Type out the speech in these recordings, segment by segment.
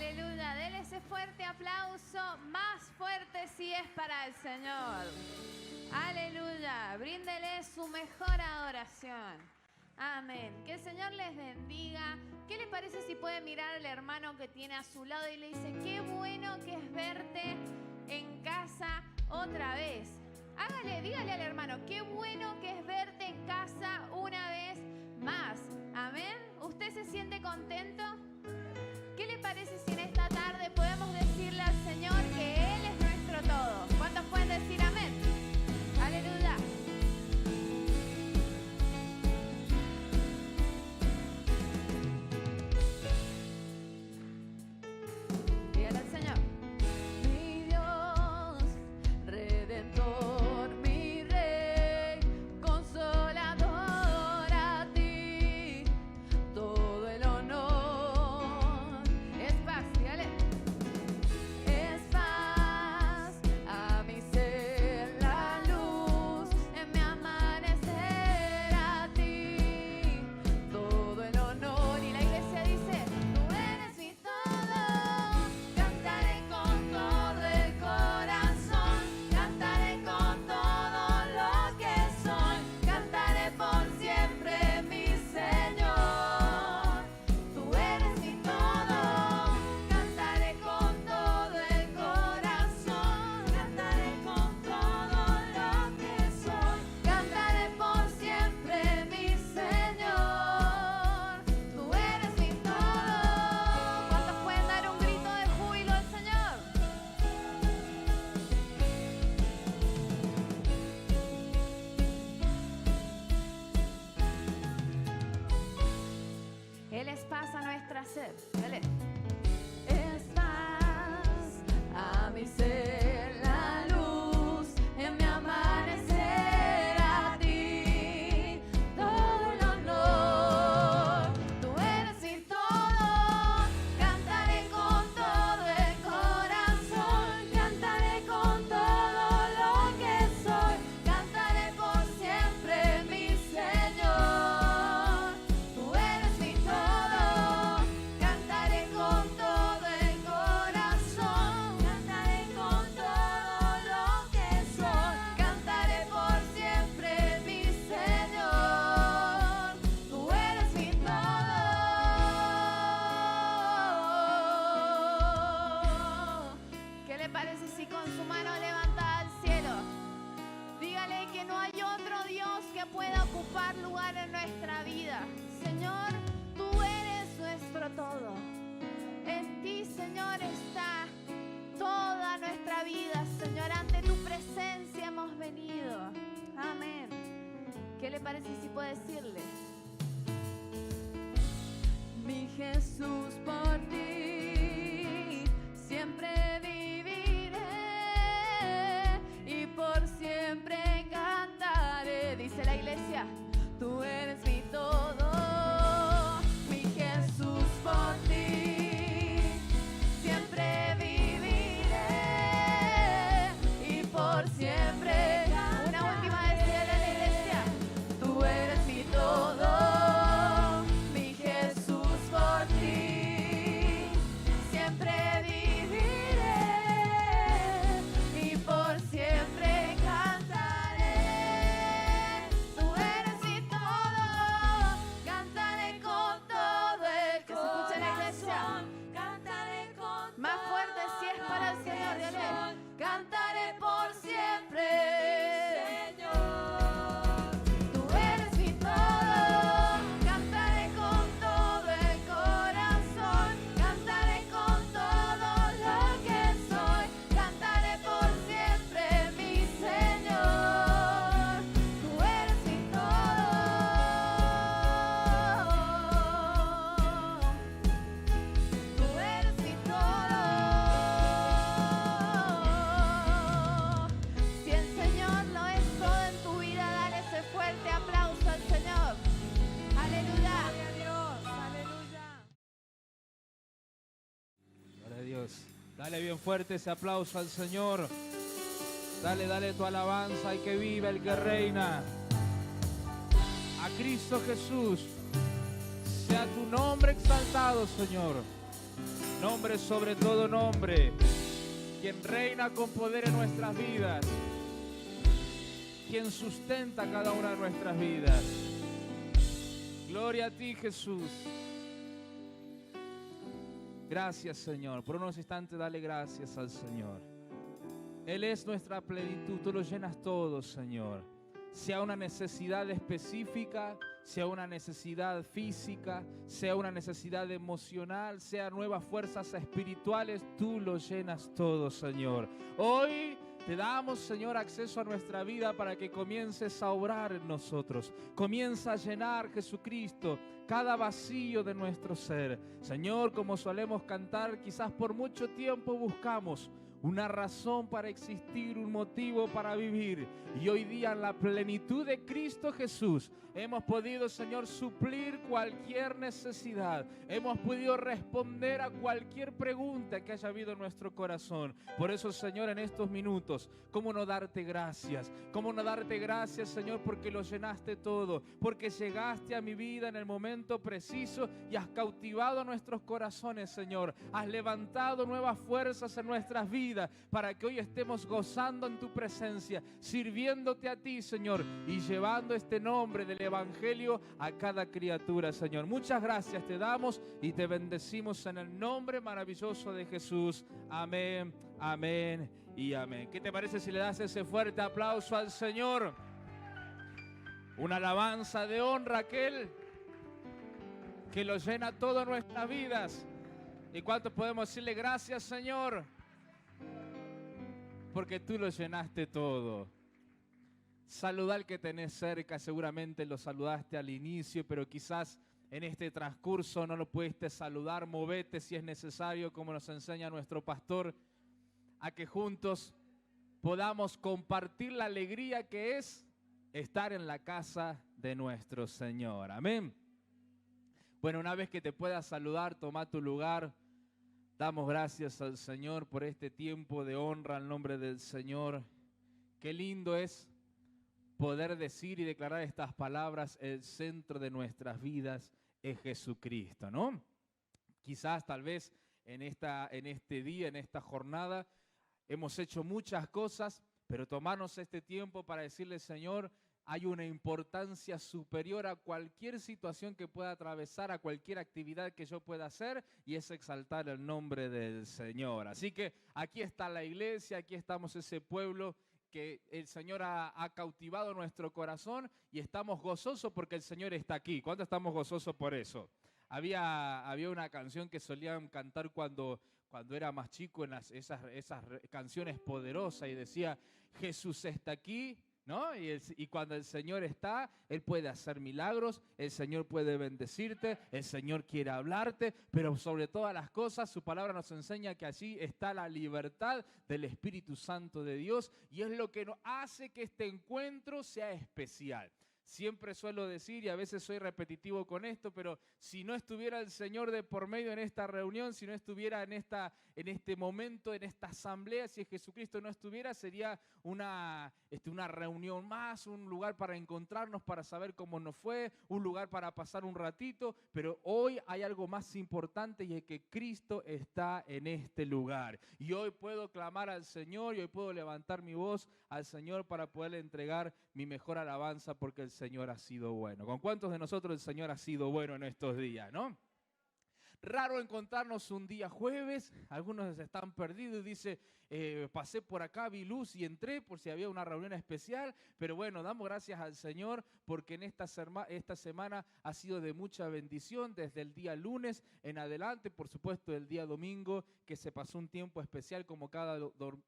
Aleluya, dele ese fuerte aplauso, más fuerte si es para el Señor. Aleluya, bríndele su mejor adoración. Amén. Que el Señor les bendiga. ¿Qué le parece si puede mirar al hermano que tiene a su lado y le dice, qué bueno que es verte en casa otra vez? Dígale al hermano, qué bueno que es verte en casa una vez más. Amén. ¿Usted se siente contento? ¿Qué le parece si en esta tarde podemos decirle al Señor que Él es nuestro todo? ¿Cuántos pueden decir amén? Aleluya. Dígale al Señor. Mi Dios, Redentor, mi Rey, Consolador, a ti todo el honor. Es paz, dígale. Es paz a mi ser, la luz en mi amanecer, a ti todo el honor. Y la iglesia dice, tú eres mi todo, cantaré con todo el corazón, cantaré con todo lo que soy, cantaré por siempre mi Señor. Tú eres mi todo, cantaré con todo el corazón, cantaré con todo lo que soy, cantaré por siempre mi Señor. Tú eres mi todo. ¿Cuántos pueden dar un grito de júbilo al Señor? Él es paz a nuestra sed. Dale. Es paz a mi ser, la luz en mi amanecer, a ti todo el honor. Tú eres mi todo, cantaré con todo el corazón, cantaré con todo lo que soy, cantaré por siempre mi Señor. Tú eres mi todo, cantaré con todo el corazón, cantaré con todo lo que soy, cantaré por siempre mi Señor. Tú eres mi todo. ¿Qué le parece si con su mano levantada al cielo, dígale que no hay otro Dios que pueda ocupar lugar en nuestra vida? Señor, tú eres nuestro todo. En ti, Señor, está toda nuestra vida. Señor, ante tu presencia hemos venido. Amén. ¿Qué le parece si puede decirle? Mi Jesús, por ti siempre viviré y por siempre cantaré. Dice la iglesia, tú eres mi todo. Mi Jesús, por ti siempre viviré y por siempre. Una última vez, dígale a la iglesia, tú eres mi todo. Mi Jesús, por ti siempre viviré y por siempre cantaré. Tú eres mi todo, cantaré con todo el corazón. Que se escuche la iglesia. Cantaré con más fuerte si es para el Señor. Dígale, cantaré por siempre. Tú eres mi todo, cantaré con todo el corazón, cantaré con todo lo que soy, cantaré por siempre mi Señor. Tú eres mi todo. Tú eres mi todo. Si el Señor lo es todo en tu vida, dale ese fuerte aplauso al Señor. Aleluya. Gloria a Dios. Aleluya. Gloria a Dios. Dale bien fuerte ese aplauso al Señor. Dale tu alabanza y que viva el que reina. A Cristo Jesús sea tu nombre exaltado, Señor. Nombre sobre todo nombre. Quien reina con poder en nuestras vidas. Quien sustenta cada una de nuestras vidas. Gloria a ti, Jesús. Gracias, Señor. Por unos instantes dale gracias al Señor. Él es nuestra plenitud. Tú lo llenas todo, Señor. Sea una necesidad específica, sea una necesidad física, sea una necesidad emocional, sea nuevas fuerzas espirituales, tú lo llenas todo, Señor. Hoy te damos, Señor, acceso a nuestra vida para que comiences a obrar en nosotros. Comienza a llenar, Jesucristo, cada vacío de nuestro ser. Señor, como solemos cantar, quizás por mucho tiempo buscamos una razón para existir, un motivo para vivir. Y hoy día en la plenitud de Cristo Jesús hemos podido, Señor, suplir cualquier necesidad. Hemos podido responder a cualquier pregunta que haya habido en nuestro corazón. Por eso, Señor, en estos minutos, ¿cómo no darte gracias? ¿Cómo no darte gracias, Señor, porque lo llenaste todo? Porque llegaste a mi vida en el momento preciso y has cautivado nuestros corazones, Señor. Has levantado nuevas fuerzas en nuestras vidas para que hoy estemos gozando en tu presencia, sirviéndote a ti, Señor, y llevando este nombre del Evangelio a cada criatura, Señor. Muchas gracias te damos y te bendecimos en el nombre maravilloso de Jesús. Amén, amén y amén. ¿Qué te parece si le das ese fuerte aplauso al Señor? Una alabanza de honra a aquel que lo llena todas nuestras vidas. ¿Y cuánto podemos decirle gracias, Señor? Porque tú lo llenaste todo. Saluda al que tenés cerca, seguramente lo saludaste al inicio, pero quizás en este transcurso no lo pudiste saludar. Movete si es necesario, como nos enseña nuestro pastor, a que juntos podamos compartir la alegría que es estar en la casa de nuestro Señor. Amén. Bueno, una vez que te puedas saludar, toma tu lugar. Damos gracias al Señor por este tiempo de honra al nombre del Señor. Qué lindo es poder decir y declarar estas palabras: el centro de nuestras vidas es Jesucristo, ¿no? Quizás, tal vez, en este día, en esta jornada, hemos hecho muchas cosas, pero tomarnos este tiempo para decirle: Señor, hay una importancia superior a cualquier situación que pueda atravesar, a cualquier actividad que yo pueda hacer, y es exaltar el nombre del Señor. Así que aquí está la iglesia, aquí estamos ese pueblo que el Señor ha cautivado nuestro corazón, y estamos gozosos porque el Señor está aquí. ¿Cuánto estamos gozosos por eso? Había una canción que solían cantar cuando era más chico, en esas canciones poderosas, y decía: Jesús está aquí, ¿no? Y cuando el Señor está, Él puede hacer milagros, el Señor puede bendecirte, el Señor quiere hablarte, pero sobre todas las cosas, su palabra nos enseña que allí está la libertad del Espíritu Santo de Dios, y es lo que nos hace que este encuentro sea especial. Siempre suelo decir, y a veces soy repetitivo con esto, pero si no estuviera el Señor de por medio en esta reunión, si no estuviera en este momento, en esta asamblea, si Jesucristo no estuviera, sería una reunión más, un lugar para encontrarnos, para saber cómo nos fue, un lugar para pasar un ratito, pero hoy hay algo más importante, y es que Cristo está en este lugar. Y hoy puedo clamar al Señor, y hoy puedo levantar mi voz al Señor para poderle entregar mi mejor alabanza, porque el Señor ha sido bueno. ¿Con cuántos de nosotros el Señor ha sido bueno en estos días, no? Raro encontrarnos un día jueves, algunos están perdidos y dice: pasé por acá, vi luz y entré por si había una reunión especial, pero bueno, damos gracias al Señor porque en esta semana ha sido de mucha bendición, desde el día lunes en adelante, por supuesto el día domingo, que se pasó un tiempo especial como cada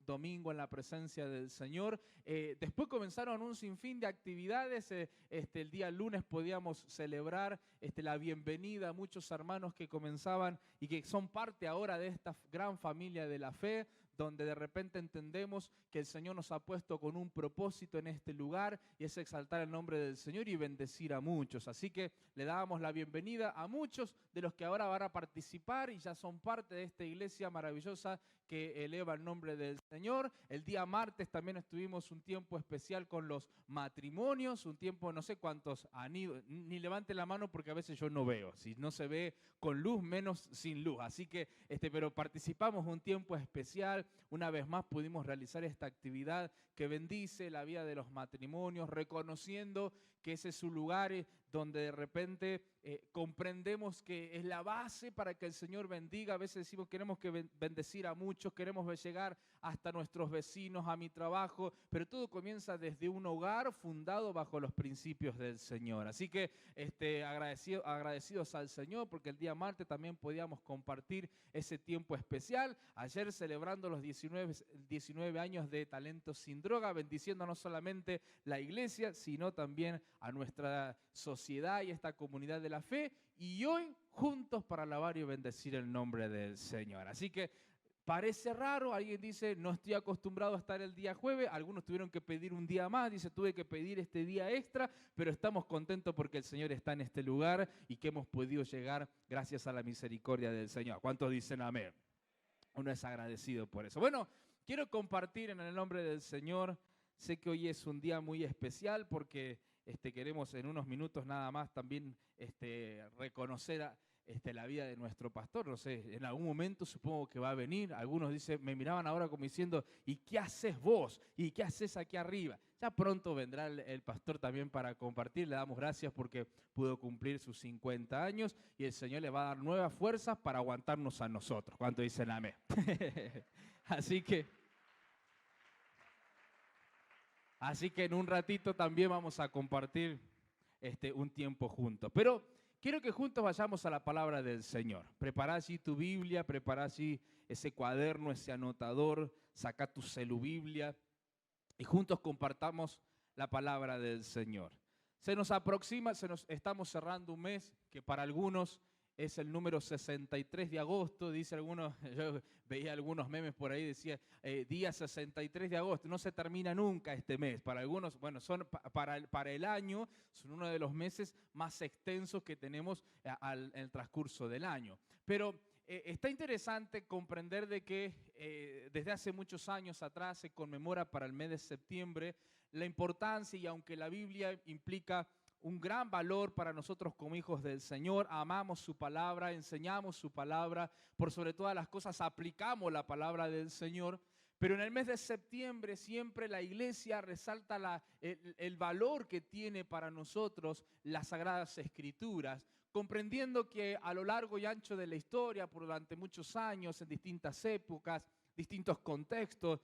domingo en la presencia del Señor. Después comenzaron un sinfín de actividades. El día lunes podíamos celebrar la bienvenida a muchos hermanos que comenzaban y que son parte ahora de esta gran familia de la fe, donde de repente entendemos que el Señor nos ha puesto con un propósito en este lugar, y es exaltar el nombre del Señor y bendecir a muchos. Así que le dábamos la bienvenida a muchos de los que ahora van a participar y ya son parte de esta iglesia maravillosa que eleva el nombre del Señor. El día martes también tuvimos un tiempo especial con los matrimonios, un tiempo, no sé cuántos han ido, ni levante la mano porque a veces yo no veo, si no se ve con luz, menos sin luz. Así que, pero participamos un tiempo especial, una vez más pudimos realizar esta actividad que bendice la vida de los matrimonios, reconociendo que ese es su lugar donde de repente comprendemos que es la base para que el Señor bendiga. A veces decimos queremos que bendecir a muchos, queremos llegar hasta nuestros vecinos, a mi trabajo, pero todo comienza desde un hogar fundado bajo los principios del Señor. Así que agradecidos al Señor porque el día martes también podíamos compartir ese tiempo especial. Ayer celebrando los 19 años de Talentos sin Droga, bendiciendo no solamente la iglesia, sino también a nuestra sociedad y esta comunidad de la fe, y hoy juntos para alabar y bendecir el nombre del Señor. Así que parece raro, alguien dice, no estoy acostumbrado a estar el día jueves, algunos tuvieron que pedir un día más, dice, tuve que pedir este día extra, pero estamos contentos porque el Señor está en este lugar y que hemos podido llegar gracias a la misericordia del Señor. ¿Cuántos dicen amén? Uno es agradecido por eso. Bueno, quiero compartir en el nombre del Señor. Sé que hoy es un día muy especial porque queremos en unos minutos nada más también reconocer la vida de nuestro pastor. No sé, en algún momento supongo que va a venir. Algunos dicen, me miraban ahora como diciendo, ¿y qué haces vos? ¿Y qué haces aquí arriba? Ya pronto vendrá el pastor también para compartir. Le damos gracias porque pudo cumplir sus 50 años y el Señor le va a dar nuevas fuerzas para aguantarnos a nosotros. ¿Cuánto dicen amén? Así que en un ratito también vamos a compartir un tiempo juntos. Pero quiero que juntos vayamos a la palabra del Señor. Prepara allí tu Biblia, prepara allí ese cuaderno, ese anotador, saca tu celubiblia y juntos compartamos la palabra del Señor. Se nos aproxima, estamos cerrando un mes que para algunos es el número 63 de agosto, dice algunos, yo veía algunos memes por ahí, decía día 63 de agosto, no se termina nunca este mes. Para algunos, bueno, son para el año, son uno de los meses más extensos que tenemos en el transcurso del año. Pero está interesante comprender de que desde hace muchos años atrás se conmemora para el mes de septiembre la importancia, y aunque la Biblia implica un gran valor para nosotros como hijos del Señor, amamos su palabra, enseñamos su palabra, por sobre todas las cosas aplicamos la palabra del Señor, pero en el mes de septiembre siempre la iglesia resalta el valor que tiene para nosotros las Sagradas Escrituras, comprendiendo que a lo largo y ancho de la historia, durante muchos años, en distintas épocas, distintos contextos,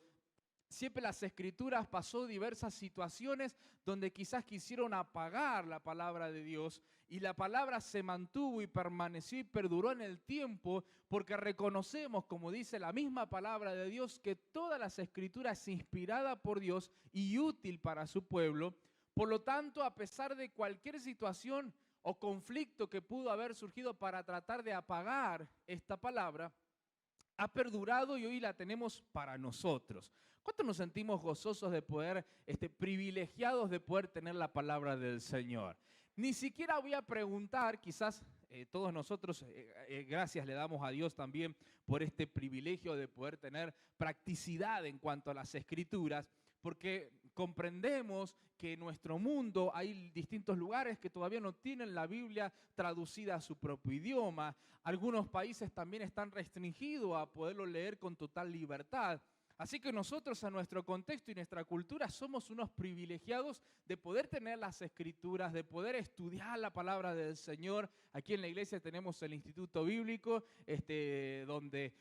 siempre las Escrituras pasó diversas situaciones donde quizás quisieron apagar la palabra de Dios y la palabra se mantuvo y permaneció y perduró en el tiempo porque reconocemos, como dice la misma palabra de Dios, que todas las Escrituras es inspirada por Dios y útil para su pueblo. Por lo tanto, a pesar de cualquier situación o conflicto que pudo haber surgido para tratar de apagar esta palabra, ha perdurado y hoy la tenemos para nosotros. ¿Cuántos nos sentimos gozosos de poder, privilegiados de poder tener la palabra del Señor? Ni siquiera voy a preguntar, quizás todos nosotros, gracias le damos a Dios también por este privilegio de poder tener practicidad en cuanto a las Escrituras, porque comprendemos que en nuestro mundo hay distintos lugares que todavía no tienen la Biblia traducida a su propio idioma. Algunos países también están restringidos a poderlo leer con total libertad. Así que nosotros, a nuestro contexto y nuestra cultura, somos unos privilegiados de poder tener las Escrituras, de poder estudiar la palabra del Señor. Aquí en la iglesia tenemos el Instituto Bíblico, donde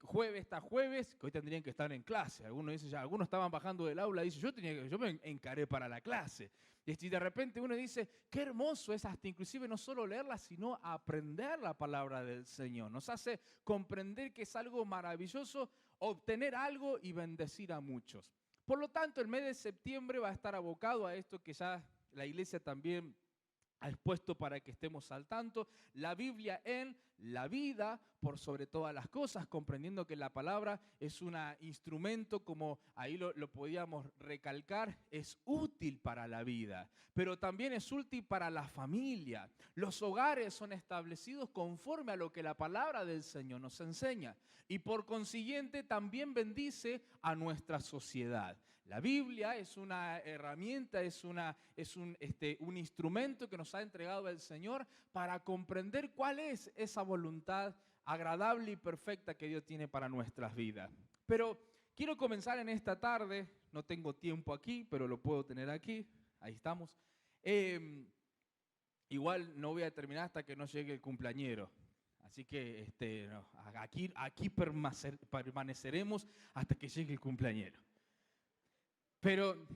jueves está jueves, que hoy tendrían que estar en clase. Algunos dicen, ya, algunos estaban bajando del aula y dicen, yo me encaré para la clase. Y de repente uno dice, qué hermoso es hasta inclusive no solo leerla, sino aprender la palabra del Señor. Nos hace comprender que es algo maravilloso obtener algo y bendecir a muchos. Por lo tanto, el mes de septiembre va a estar abocado a esto que ya la iglesia también ha expuesto para que estemos al tanto, la Biblia en la vida por sobre todas las cosas, comprendiendo que la palabra es un instrumento, como ahí lo podíamos recalcar, es útil para la vida, pero también es útil para la familia. Los hogares son establecidos conforme a lo que la palabra del Señor nos enseña y por consiguiente también bendice a nuestra sociedad. La Biblia es una herramienta, es un instrumento que nos ha entregado el Señor para comprender cuál es esa voluntad agradable y perfecta que Dios tiene para nuestras vidas. Pero quiero comenzar en esta tarde, no tengo tiempo aquí, pero lo puedo tener aquí, ahí estamos. Igual no voy a terminar hasta que no llegue el cumpleañero. Así que no, aquí permaneceremos hasta que llegue el cumpleañero. Pero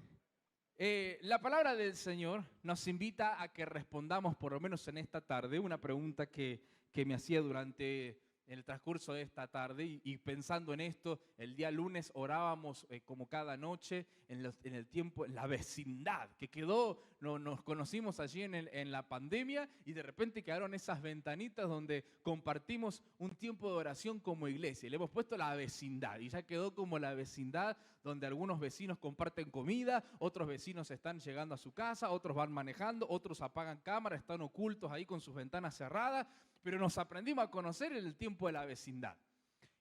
la palabra del Señor nos invita a que respondamos, por lo menos en esta tarde, una pregunta que me hacía durante el transcurso de esta tarde y pensando en esto, el día lunes orábamos como cada noche en el tiempo, en la vecindad, que quedó, nos conocimos allí en la pandemia y de repente quedaron esas ventanitas donde compartimos un tiempo de oración como iglesia. Le hemos puesto la vecindad y ya quedó como la vecindad donde algunos vecinos comparten comida, otros vecinos están llegando a su casa, otros van manejando, otros apagan cámara, están ocultos ahí con sus ventanas cerradas, pero nos aprendimos a conocer en el tiempo de la vecindad.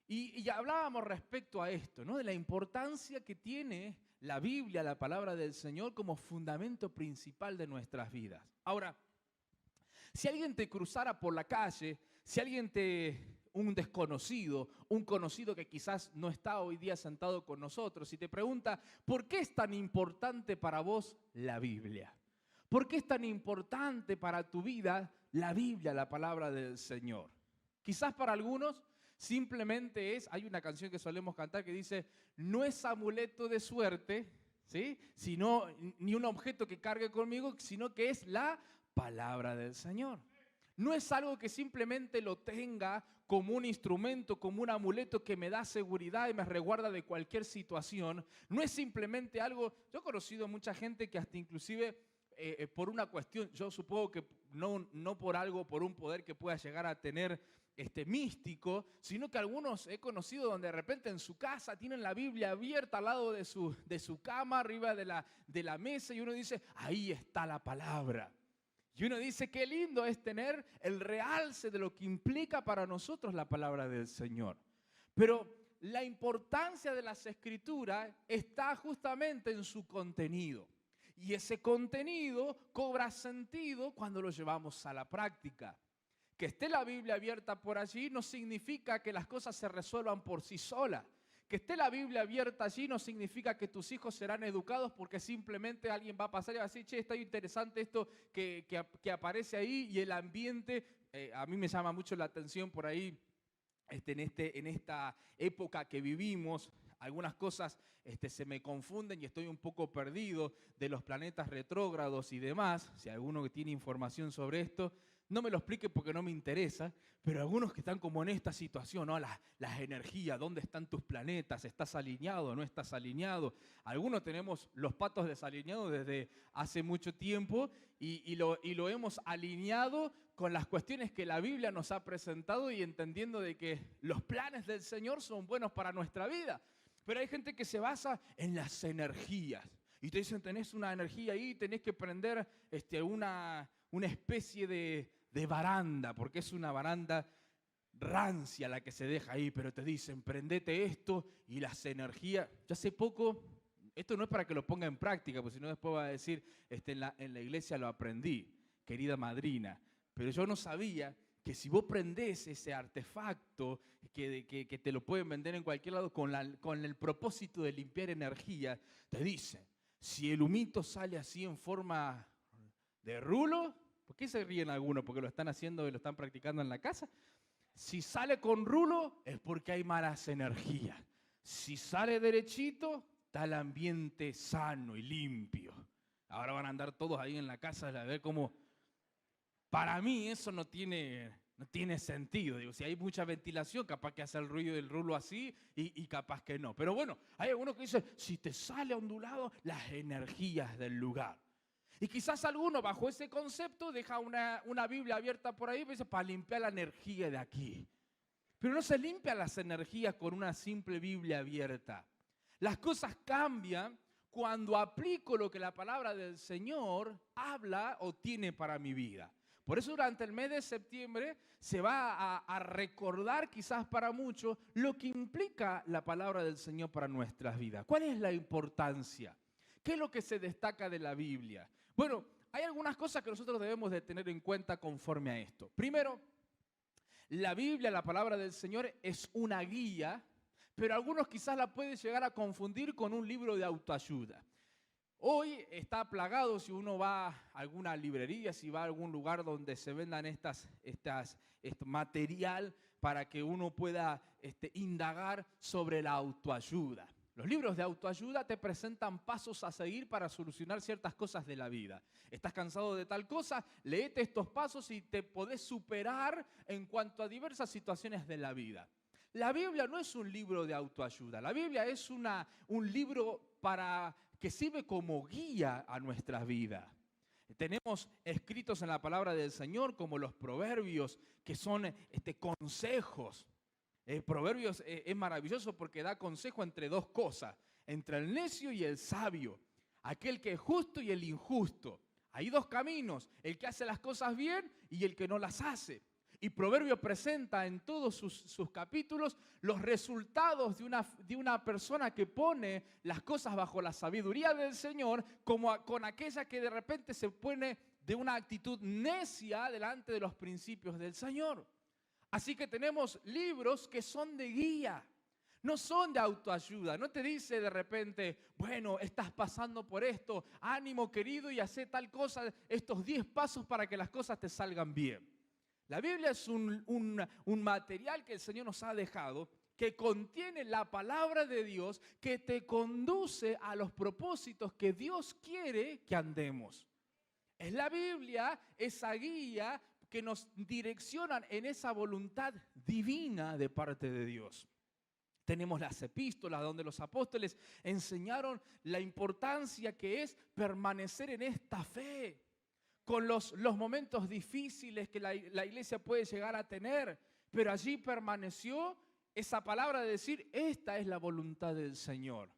Y hablábamos respecto a esto, ¿no? De la importancia que tiene la Biblia, la palabra del Señor, como fundamento principal de nuestras vidas. Ahora, si alguien te cruzara por la calle, si alguien un desconocido, un conocido que quizás no está hoy día sentado con nosotros, y te pregunta, ¿por qué es tan importante para vos la Biblia? ¿Por qué es tan importante para tu vida la Biblia, la palabra del Señor? Quizás para algunos simplemente hay una canción que solemos cantar que dice, no es amuleto de suerte, ¿sí? Ni un objeto que cargue conmigo, sino que es la palabra del Señor. No es algo que simplemente lo tenga como un instrumento, como un amuleto que me da seguridad y me resguarda de cualquier situación. No es simplemente algo, yo he conocido mucha gente que hasta inclusive por una cuestión, yo supongo que no por algo, por un poder que pueda llegar a tener místico, sino que algunos he conocido donde de repente en su casa tienen la Biblia abierta al lado de su cama, arriba de la mesa, y uno dice, ahí está la palabra. Y uno dice, qué lindo es tener el realce de lo que implica para nosotros la palabra del Señor. Pero la importancia de las Escrituras está justamente en su contenido. Y ese contenido cobra sentido cuando lo llevamos a la práctica. Que esté la Biblia abierta por allí no significa que las cosas se resuelvan por sí solas. Que esté la Biblia abierta allí no significa que tus hijos serán educados porque simplemente alguien va a pasar y va a decir, che, está interesante esto que aparece ahí y el ambiente. A mí me llama mucho la atención por ahí, en esta época que vivimos, algunas cosas se me confunden y estoy un poco perdido de los planetas retrógrados y demás. Si hay alguno que tiene información sobre esto, no me lo explique porque no me interesa, pero algunos que están como en esta situación, ¿no? Las energías, ¿dónde están tus planetas? ¿Estás alineado o no estás alineado? Algunos tenemos los patos desalineados desde hace mucho tiempo y lo hemos alineado con las cuestiones que la Biblia nos ha presentado y entendiendo de que los planes del Señor son buenos para nuestra vida. Pero hay gente que se basa en las energías y te dicen, tenés una energía ahí, tenés que prender una especie de baranda, porque es una baranda rancia la que se deja ahí, pero te dicen, prendete esto y las energías. Yo hace poco, esto no es para que lo ponga en práctica, porque si no después va a decir, en la iglesia lo aprendí, querida madrina, pero yo no sabía que si vos prendés ese artefacto que te lo pueden vender en cualquier lado con el propósito de limpiar energía, te dicen, si el humito sale así en forma de rulo, ¿por qué se ríen algunos? Porque lo están haciendo y lo están practicando en la casa. Si sale con rulo es porque hay malas energías. Si sale derechito, está el ambiente sano y limpio. Ahora van a andar todos ahí en la casa a ver cómo. Para mí eso no tiene sentido. Digo, si hay mucha ventilación, capaz que hace el ruido del rulo así y capaz que no. Pero bueno, hay algunos que dicen, si te sale ondulado, las energías del lugar. Y quizás alguno bajo ese concepto deja una Biblia abierta por ahí y dice, para limpiar la energía de aquí. Pero no se limpia las energías con una simple Biblia abierta. Las cosas cambian cuando aplico lo que la palabra del Señor habla o tiene para mi vida. Por eso durante el mes de septiembre se va a recordar quizás para muchos lo que implica la palabra del Señor para nuestras vidas. ¿Cuál es la importancia? ¿Qué es lo que se destaca de la Biblia? Bueno, hay algunas cosas que nosotros debemos de tener en cuenta conforme a esto. Primero, la Biblia, la palabra del Señor, es una guía, pero algunos quizás la pueden llegar a confundir con un libro de autoayuda. Hoy está plagado, si uno va a alguna librería, si va a algún lugar donde se vendan este material para que uno pueda indagar sobre la autoayuda. Los libros de autoayuda te presentan pasos a seguir para solucionar ciertas cosas de la vida. ¿Estás cansado de tal cosa? Léete estos pasos y te podés superar en cuanto a diversas situaciones de la vida. La Biblia no es un libro de autoayuda. La Biblia es un libro que sirve como guía a nuestras vidas. Tenemos escritos en la palabra del Señor como los proverbios, que son consejos. Proverbios es maravilloso porque da consejo entre dos cosas, entre el necio y el sabio, aquel que es justo y el injusto. Hay dos caminos, el que hace las cosas bien y el que no las hace. Y Proverbios presenta en todos sus capítulos los resultados de una persona que pone las cosas bajo la sabiduría del Señor, como con aquella que de repente se pone de una actitud necia delante de los principios del Señor. Así que tenemos libros que son de guía, no son de autoayuda. No te dice de repente, bueno, estás pasando por esto, ánimo querido y haz tal cosa, estos 10 pasos para que las cosas te salgan bien. La Biblia es un material que el Señor nos ha dejado, que contiene la palabra de Dios, que te conduce a los propósitos que Dios quiere que andemos. Es la Biblia, esa guía que nos direccionan en esa voluntad divina de parte de Dios. Tenemos las epístolas donde los apóstoles enseñaron la importancia que es permanecer en esta fe, con los momentos difíciles que la iglesia puede llegar a tener, pero allí permaneció esa palabra de decir, esta es la voluntad del Señor.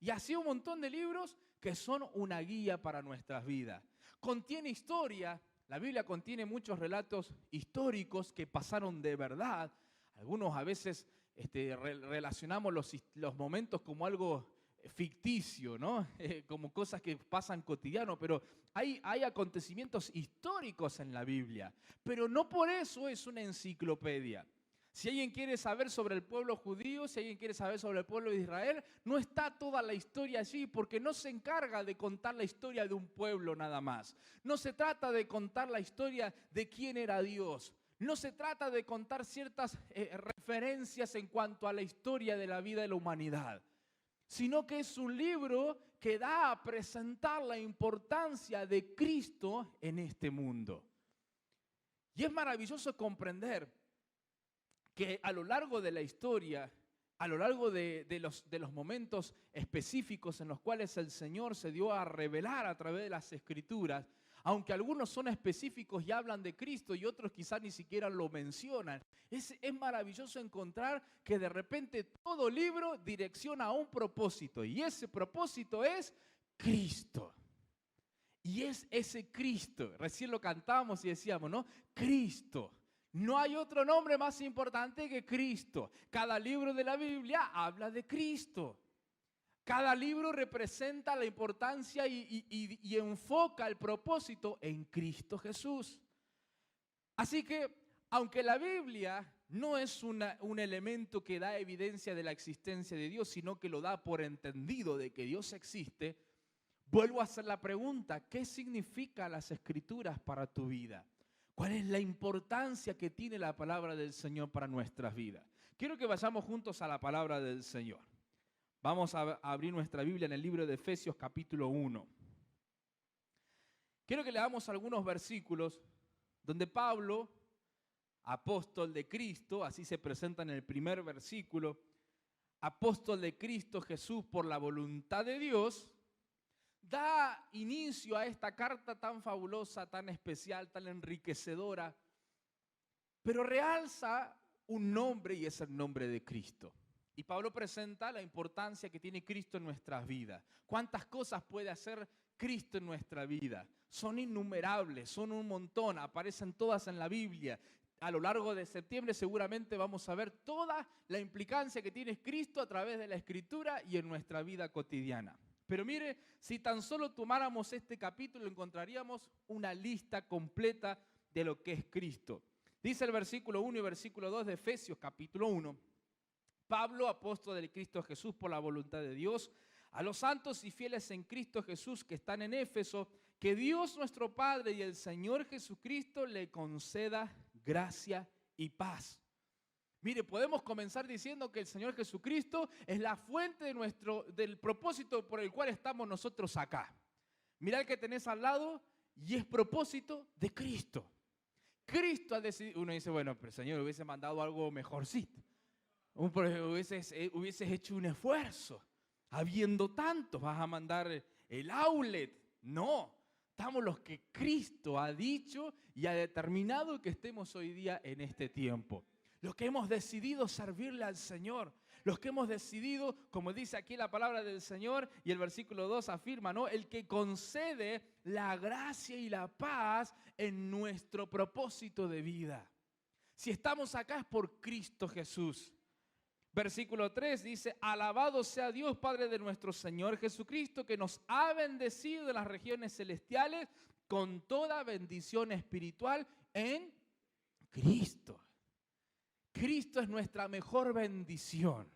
Y así un montón de libros que son una guía para nuestras vidas. Contiene historia. La Biblia contiene muchos relatos históricos que pasaron de verdad. Algunos a veces relacionamos los momentos como algo ficticio, ¿no? Como cosas que pasan cotidiano, pero hay acontecimientos históricos en la Biblia. Pero no por eso es una enciclopedia. Si alguien quiere saber sobre el pueblo judío, si alguien quiere saber sobre el pueblo de Israel, no está toda la historia allí porque no se encarga de contar la historia de un pueblo nada más. No se trata de contar la historia de quién era Dios. No se trata de contar ciertas referencias en cuanto a la historia de la vida de la humanidad, sino que es un libro que da a presentar la importancia de Cristo en este mundo. Y es maravilloso comprender que a lo largo de la historia, a lo largo de los momentos específicos en los cuales el Señor se dio a revelar a través de las Escrituras, aunque algunos son específicos y hablan de Cristo y otros quizás ni siquiera lo mencionan, es maravilloso encontrar que de repente todo libro direcciona a un propósito y ese propósito es Cristo. Y es ese Cristo, recién lo cantábamos y decíamos, ¿no? Cristo. No hay otro nombre más importante que Cristo. Cada libro de la Biblia habla de Cristo. Cada libro representa la importancia y enfoca el propósito en Cristo Jesús. Así que, aunque la Biblia no es un elemento que da evidencia de la existencia de Dios, sino que lo da por entendido de que Dios existe, vuelvo a hacer la pregunta, ¿qué significan las Escrituras para tu vida? ¿Cuál es la importancia que tiene la palabra del Señor para nuestras vidas? Quiero que vayamos juntos a la palabra del Señor. Vamos a abrir nuestra Biblia en el libro de Efesios capítulo 1. Quiero que leamos algunos versículos donde Pablo, apóstol de Cristo, así se presenta en el primer versículo, apóstol de Cristo Jesús por la voluntad de Dios, da inicio a esta carta tan fabulosa, tan especial, tan enriquecedora, pero realza un nombre y es el nombre de Cristo. Y Pablo presenta la importancia que tiene Cristo en nuestras vidas. ¿Cuántas cosas puede hacer Cristo en nuestra vida? Son innumerables, son un montón, aparecen todas en la Biblia. A lo largo de septiembre seguramente vamos a ver toda la implicancia que tiene Cristo a través de la Escritura y en nuestra vida cotidiana. Pero mire, si tan solo tomáramos este capítulo encontraríamos una lista completa de lo que es Cristo. Dice el versículo 1 y versículo 2 de Efesios capítulo 1. Pablo, apóstol de Cristo Jesús por la voluntad de Dios, a los santos y fieles en Cristo Jesús que están en Éfeso, que Dios nuestro Padre y el Señor Jesucristo le conceda gracia y paz. Mire, podemos comenzar diciendo que el Señor Jesucristo es la fuente del propósito por el cual estamos nosotros acá. Mirá el que tenés al lado y es propósito de Cristo. Cristo ha decidido, uno dice, bueno, pero el Señor hubiese mandado algo mejorcito. Hubieses hecho un esfuerzo. Habiendo tantos, vas a mandar el outlet. No, estamos los que Cristo ha dicho y ha determinado que estemos hoy día en este tiempo. Los que hemos decidido servirle al Señor. Los que hemos decidido, como dice aquí la palabra del Señor, y el versículo 2 afirma, ¿no? El que concede la gracia y la paz en nuestro propósito de vida. Si estamos acá es por Cristo Jesús. Versículo 3 dice, alabado sea Dios Padre de nuestro Señor Jesucristo, que nos ha bendecido en las regiones celestiales con toda bendición espiritual en Cristo. Cristo es nuestra mejor bendición.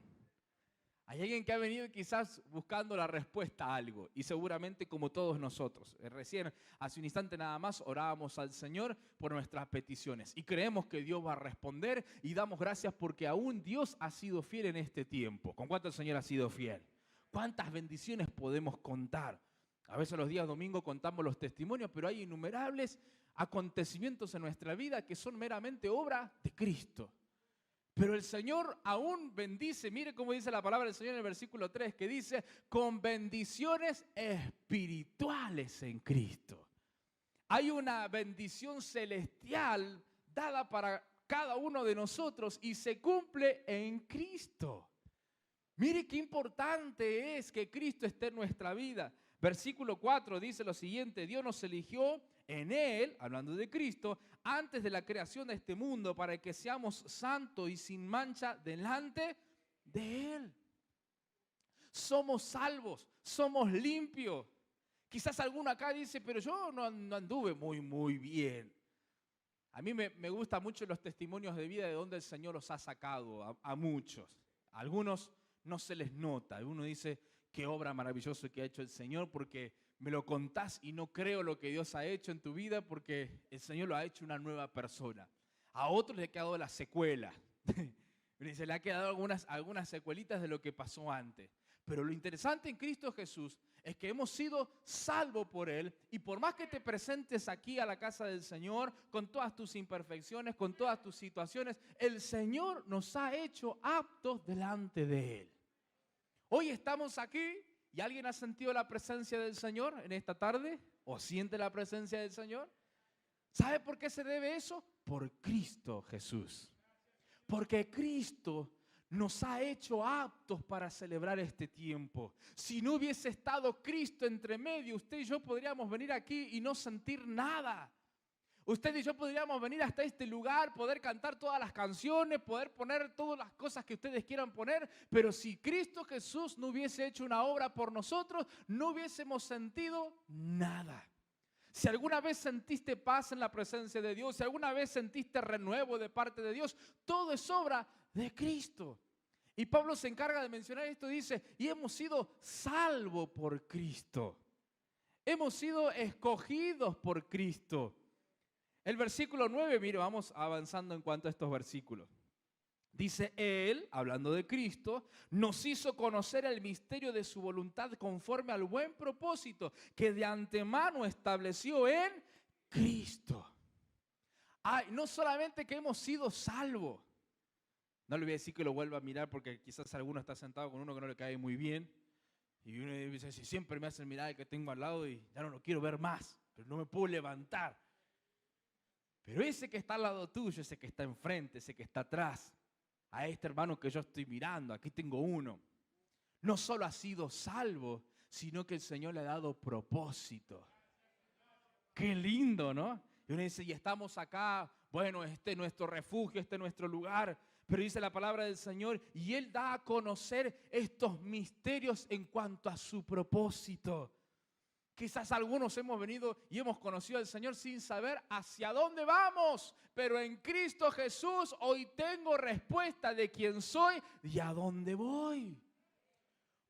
Hay alguien que ha venido quizás buscando la respuesta a algo y seguramente como todos nosotros. Recién, hace un instante nada más, orábamos al Señor por nuestras peticiones y creemos que Dios va a responder y damos gracias porque aún Dios ha sido fiel en este tiempo. ¿Con cuánto el Señor ha sido fiel? ¿Cuántas bendiciones podemos contar? A veces los días domingos contamos los testimonios, pero hay innumerables acontecimientos en nuestra vida que son meramente obra de Cristo. Pero el Señor aún bendice, mire cómo dice la palabra del Señor en el versículo 3, que dice, con bendiciones espirituales en Cristo. Hay una bendición celestial dada para cada uno de nosotros y se cumple en Cristo. Mire qué importante es que Cristo esté en nuestra vida. Versículo 4 dice lo siguiente, Dios nos eligió en Él, hablando de Cristo, antes de la creación de este mundo para que seamos santos y sin mancha delante de Él. Somos salvos, somos limpios. Quizás alguno acá dice, pero yo no anduve muy bien. A mí me gustan mucho los testimonios de vida de donde el Señor los ha sacado a muchos. A algunos no se les nota. Uno dice, qué obra maravillosa que ha hecho el Señor porque me lo contás y no creo lo que Dios ha hecho en tu vida porque el Señor lo ha hecho una nueva persona. A otros le ha quedado la secuela. Se le ha quedado algunas secuelitas de lo que pasó antes. Pero lo interesante en Cristo Jesús es que hemos sido salvos por Él y por más que te presentes aquí a la casa del Señor con todas tus imperfecciones, con todas tus situaciones, el Señor nos ha hecho aptos delante de Él. Hoy estamos aquí y ¿alguien ha sentido la presencia del Señor en esta tarde? ¿O siente la presencia del Señor? ¿Sabe por qué se debe eso? Por Cristo Jesús. Porque Cristo nos ha hecho aptos para celebrar este tiempo. Si no hubiese estado Cristo entre medio, usted y yo podríamos venir aquí y no sentir nada. Usted y yo podríamos venir hasta este lugar, poder cantar todas las canciones, poder poner todas las cosas que ustedes quieran poner, pero si Cristo Jesús no hubiese hecho una obra por nosotros, no hubiésemos sentido nada. Si alguna vez sentiste paz en la presencia de Dios, si alguna vez sentiste renuevo de parte de Dios, todo es obra de Cristo. Y Pablo se encarga de mencionar esto, dice, y hemos sido salvos por Cristo. Hemos sido escogidos por Cristo. El versículo 9, mire, vamos avanzando en cuanto a estos versículos. Dice, Él, hablando de Cristo, nos hizo conocer el misterio de su voluntad conforme al buen propósito que de antemano estableció en Cristo. Ay, no solamente que hemos sido salvos. No le voy a decir que lo vuelva a mirar porque quizás alguno está sentado con uno que no le cae muy bien. Y uno dice, si siempre me hacen mirar el que tengo al lado y ya no lo quiero ver más, pero no me puedo levantar. Pero ese que está al lado tuyo, ese que está enfrente, ese que está atrás, a este hermano que yo estoy mirando, aquí tengo uno, no solo ha sido salvo, sino que el Señor le ha dado propósito. Qué lindo, ¿no? Y uno dice, y estamos acá, bueno, este es nuestro refugio, este es nuestro lugar. Pero dice la palabra del Señor, y Él da a conocer estos misterios en cuanto a su propósito. Quizás algunos hemos venido y hemos conocido al Señor sin saber hacia dónde vamos, pero en Cristo Jesús hoy tengo respuesta de quién soy y a dónde voy.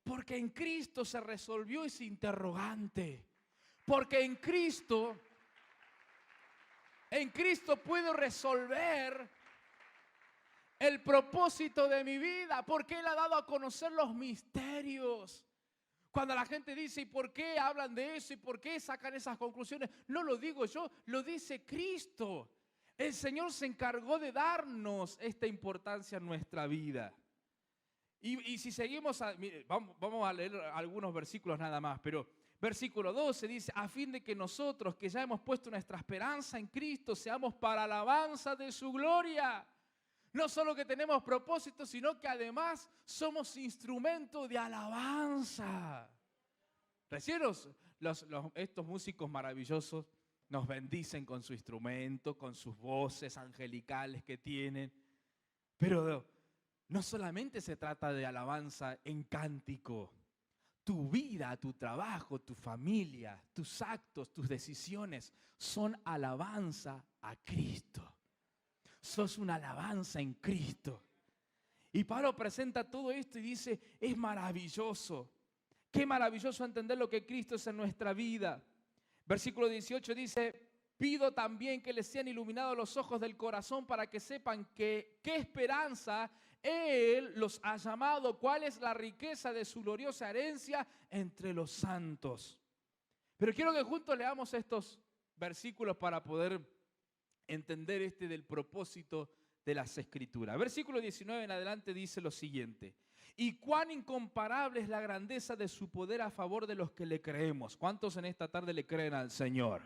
Porque en Cristo se resolvió ese interrogante. Porque en Cristo puedo resolver el propósito de mi vida, porque Él ha dado a conocer los misterios. Cuando la gente dice, ¿y por qué hablan de eso? ¿Y por qué sacan esas conclusiones? No lo digo yo, lo dice Cristo. El Señor se encargó de darnos esta importancia en nuestra vida. Y si seguimos, vamos a leer algunos versículos nada más, pero versículo 12 dice, a fin de que nosotros que ya hemos puesto nuestra esperanza en Cristo, seamos para alabanza de su gloria. No solo que tenemos propósito, sino que además somos instrumento de alabanza. Recién estos músicos maravillosos nos bendicen con su instrumento, con sus voces angelicales que tienen. Pero no solamente se trata de alabanza en cántico. Tu vida, tu trabajo, tu familia, tus actos, tus decisiones son alabanza a Cristo. Sos una alabanza en Cristo. Y Pablo presenta todo esto y dice, es maravilloso. Qué maravilloso entender lo que Cristo es en nuestra vida. Versículo 18 dice, pido también que les sean iluminados los ojos del corazón para que sepan qué esperanza Él los ha llamado, cuál es la riqueza de su gloriosa herencia entre los santos. Pero quiero que juntos leamos estos versículos para poder entender del propósito de las Escrituras. Versículo 19 en adelante dice lo siguiente. Y cuán incomparable es la grandeza de su poder a favor de los que le creemos. ¿Cuántos en esta tarde le creen al Señor?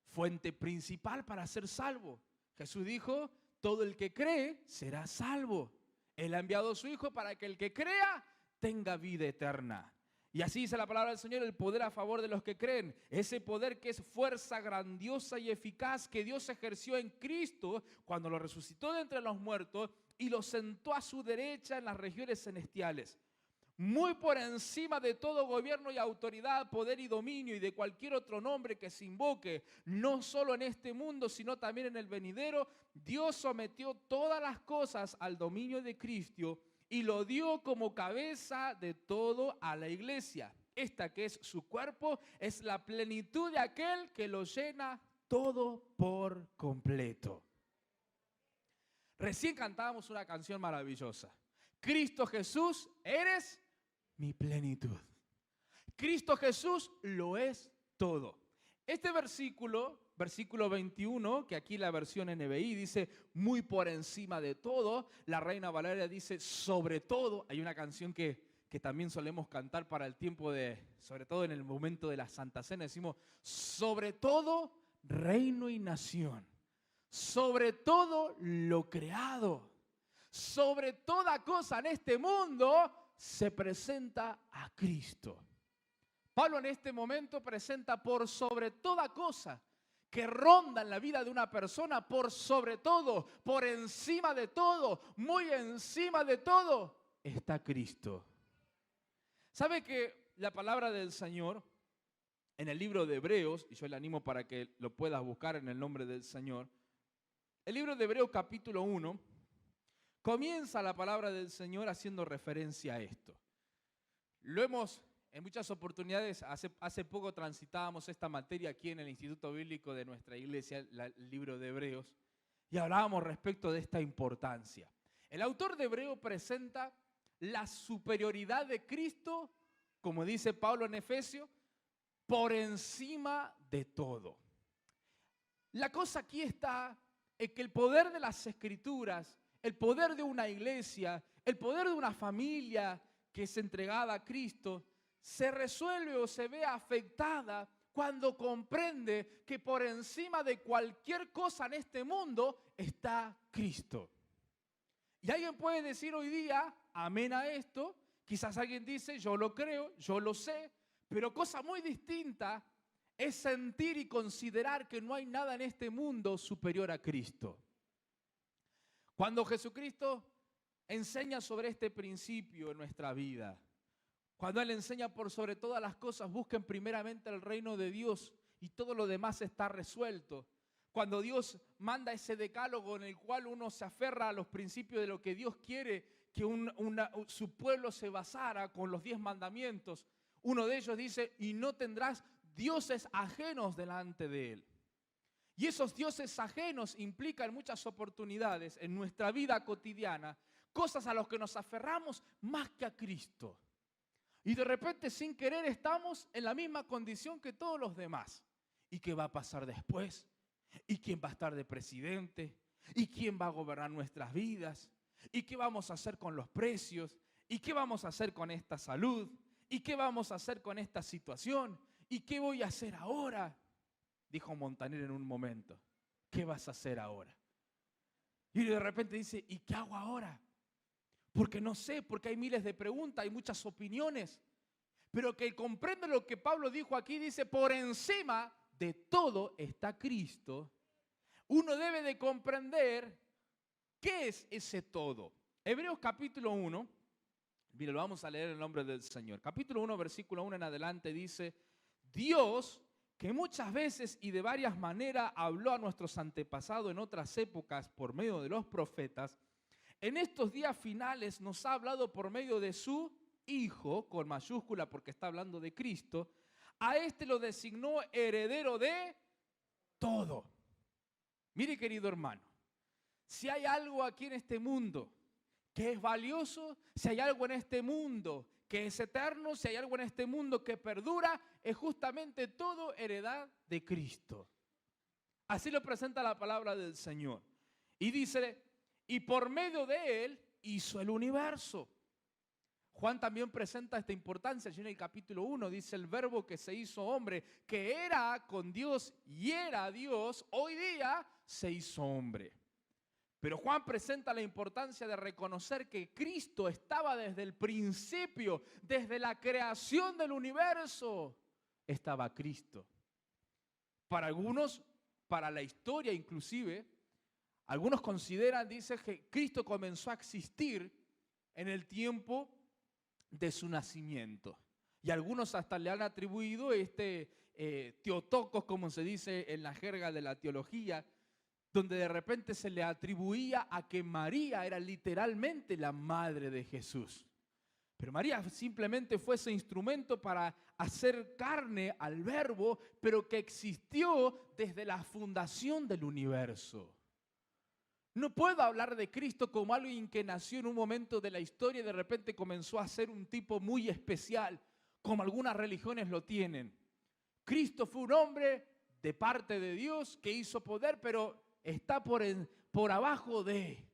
Fuente principal para ser salvo. Jesús dijo, todo el que cree será salvo. Él ha enviado a su Hijo para que el que crea tenga vida eterna. Y así dice la palabra del Señor, el poder a favor de los que creen. Ese poder que es fuerza grandiosa y eficaz que Dios ejerció en Cristo cuando lo resucitó de entre los muertos y lo sentó a su derecha en las regiones celestiales. Muy por encima de todo gobierno y autoridad, poder y dominio y de cualquier otro nombre que se invoque, no solo en este mundo, sino también en el venidero, Dios sometió todas las cosas al dominio de Cristo y lo dio como cabeza de todo a la iglesia. Esta que es su cuerpo es la plenitud de aquel que lo llena todo por completo. Recién cantábamos una canción maravillosa. Cristo Jesús, eres mi plenitud. Cristo Jesús lo es todo. Este versículo 21, que aquí la versión NBI dice muy por encima de todo, la Reina Valeria dice sobre todo. Hay una canción que también solemos cantar para el tiempo sobre todo en el momento de la Santa Cena, decimos sobre todo reino y nación, sobre todo lo creado, sobre toda cosa en este mundo se presenta a Cristo. Pablo en este momento presenta por sobre toda cosa que ronda en la vida de una persona, por sobre todo, por encima de todo, muy encima de todo, está Cristo. ¿Sabe que la palabra del Señor en el libro de Hebreos, y yo le animo para que lo puedas buscar en el nombre del Señor, el libro de Hebreos capítulo 1, comienza la palabra del Señor haciendo referencia a esto. Lo hemos en muchas oportunidades, hace poco transitábamos esta materia aquí en el Instituto Bíblico de nuestra iglesia, el libro de Hebreos, y hablábamos respecto de esta importancia. El autor de Hebreos presenta la superioridad de Cristo, como dice Pablo en Efesios, por encima de todo. La cosa aquí está en que el poder de las Escrituras, el poder de una iglesia, el poder de una familia que es entregada a Cristo, se resuelve o se ve afectada cuando comprende que por encima de cualquier cosa en este mundo está Cristo. Y alguien puede decir hoy día, amén a esto. Quizás alguien dice, yo lo creo, yo lo sé, pero cosa muy distinta es sentir y considerar que no hay nada en este mundo superior a Cristo. Cuando Jesucristo enseña sobre este principio en nuestra vida, cuando Él enseña por sobre todas las cosas, busquen primeramente el reino de Dios y todo lo demás está resuelto. Cuando Dios manda ese decálogo en el cual uno se aferra a los principios de lo que Dios quiere que su pueblo se basara con los 10 mandamientos, uno de ellos dice, y no tendrás dioses ajenos delante de Él. Y esos dioses ajenos implican muchas oportunidades en nuestra vida cotidiana, cosas a las que nos aferramos más que a Cristo. Y de repente, sin querer, estamos en la misma condición que todos los demás. ¿Y qué va a pasar después? ¿Y quién va a estar de presidente? ¿Y quién va a gobernar nuestras vidas? ¿Y qué vamos a hacer con los precios? ¿Y qué vamos a hacer con esta salud? ¿Y qué vamos a hacer con esta situación? ¿Y qué voy a hacer ahora? Dijo Montaner en un momento. ¿Qué vas a hacer ahora? Y de repente dice, ¿y qué hago ahora? Porque no sé, porque hay miles de preguntas, hay muchas opiniones. Pero que comprende lo que Pablo dijo aquí, dice, por encima de todo está Cristo. Uno debe de comprender qué es ese todo. Hebreos capítulo 1, mire, lo vamos a leer en el nombre del Señor. Capítulo 1, versículo 1 en adelante dice, Dios, que muchas veces y de varias maneras habló a nuestros antepasados en otras épocas por medio de los profetas, en estos días finales nos ha hablado por medio de su Hijo, con mayúscula porque está hablando de Cristo. A este lo designó heredero de todo. Mire, querido hermano, si hay algo aquí en este mundo que es valioso, si hay algo en este mundo que es eterno, si hay algo en este mundo que perdura, es justamente todo heredad de Cristo. Así lo presenta la palabra del Señor. Y dice, y por medio de Él hizo el universo. Juan también presenta esta importancia, allí en el capítulo 1 dice el verbo que se hizo hombre, que era con Dios y era Dios, hoy día se hizo hombre. Pero Juan presenta la importancia de reconocer que Cristo estaba desde el principio, desde la creación del universo, estaba Cristo. Para algunos, para la historia inclusive, algunos consideran, dice, que Cristo comenzó a existir en el tiempo de su nacimiento. Y algunos hasta le han atribuido Teotocos, como se dice en la jerga de la teología, donde de repente se le atribuía a que María era literalmente la madre de Jesús. Pero María simplemente fue ese instrumento para hacer carne al verbo, pero que existió desde la fundación del universo. No puedo hablar de Cristo como alguien que nació en un momento de la historia y de repente comenzó a ser un tipo muy especial, como algunas religiones lo tienen. Cristo fue un hombre de parte de Dios que hizo poder, pero está por abajo de.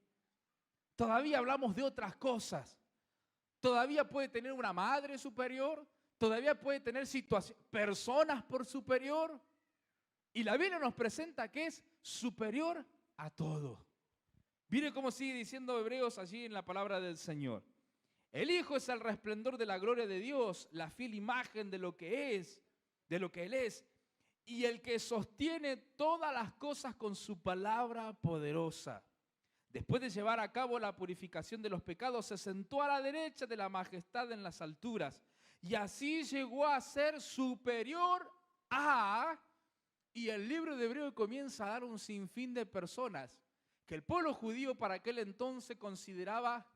Todavía hablamos de otras cosas. Todavía puede tener una madre superior, todavía puede tener personas por superior. Y la Biblia nos presenta que es superior a todo. Mire cómo sigue diciendo Hebreos allí en la palabra del Señor. El Hijo es el resplandor de la gloria de Dios, la fiel imagen de lo que es, de lo que Él es, y el que sostiene todas las cosas con su palabra poderosa. Después de llevar a cabo la purificación de los pecados, se sentó a la derecha de la majestad en las alturas, y así llegó a ser superior a, y el libro de Hebreo comienza a dar un sinfín de personas que el pueblo judío para aquel entonces consideraba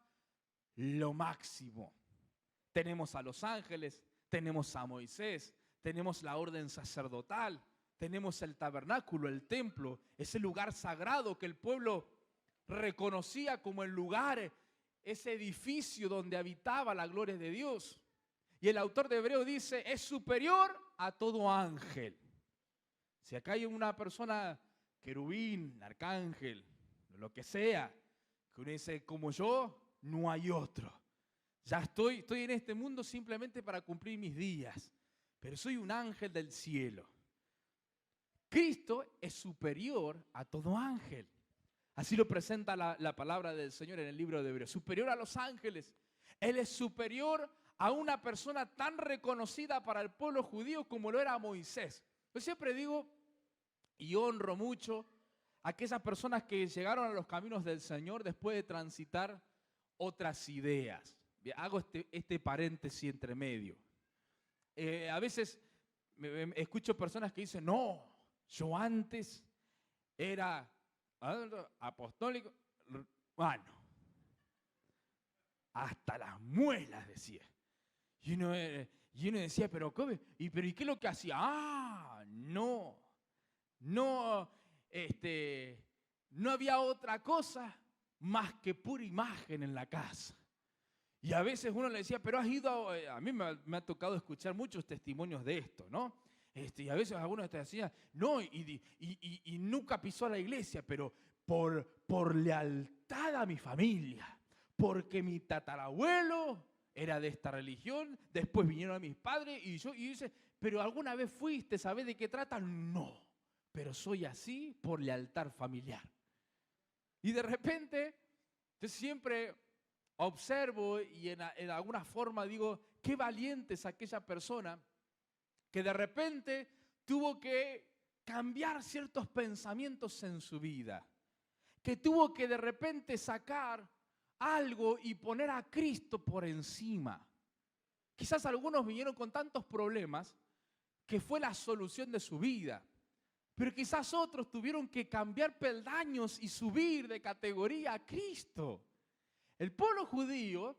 lo máximo. Tenemos a los ángeles, tenemos a Moisés, tenemos la orden sacerdotal, tenemos el tabernáculo, el templo, ese lugar sagrado que el pueblo reconocía como el lugar, ese edificio donde habitaba la gloria de Dios. Y el autor de Hebreo dice, es superior a todo ángel. Si acá hay una persona, querubín, arcángel, lo que sea, que uno dice, como yo, no hay otro. Ya estoy en este mundo simplemente para cumplir mis días, pero soy un ángel del cielo. Cristo es superior a todo ángel. Así lo presenta la palabra del Señor en el libro de Hebreos. Superior a los ángeles. Él es superior a una persona tan reconocida para el pueblo judío como lo era Moisés. Yo siempre digo y honro mucho a aquellas personas que llegaron a los caminos del Señor después de transitar otras ideas. Hago este paréntesis entre medio. A veces escucho personas que dicen, no, yo antes era apostólico, bueno, hasta las muelas decía. Y uno decía, pero ¿y qué es lo que hacía? No había otra cosa más que pura imagen en la casa. Y a veces uno le decía, pero has ido, a mí me ha tocado escuchar muchos testimonios de esto, ¿no? Y a veces algunos te decían, no, y nunca pisó a la iglesia, pero por lealtad a mi familia, porque mi tatarabuelo era de esta religión, después vinieron a mis padres, y dice, pero ¿alguna vez fuiste? ¿Sabés de qué trata? No, pero soy así por lealtad familiar. Y de repente, yo siempre observo y en alguna forma digo, qué valiente es aquella persona que de repente tuvo que cambiar ciertos pensamientos en su vida, que tuvo que de repente sacar algo y poner a Cristo por encima. Quizás algunos vinieron con tantos problemas que fue la solución de su vida, pero quizás otros tuvieron que cambiar peldaños y subir de categoría a Cristo. El pueblo judío,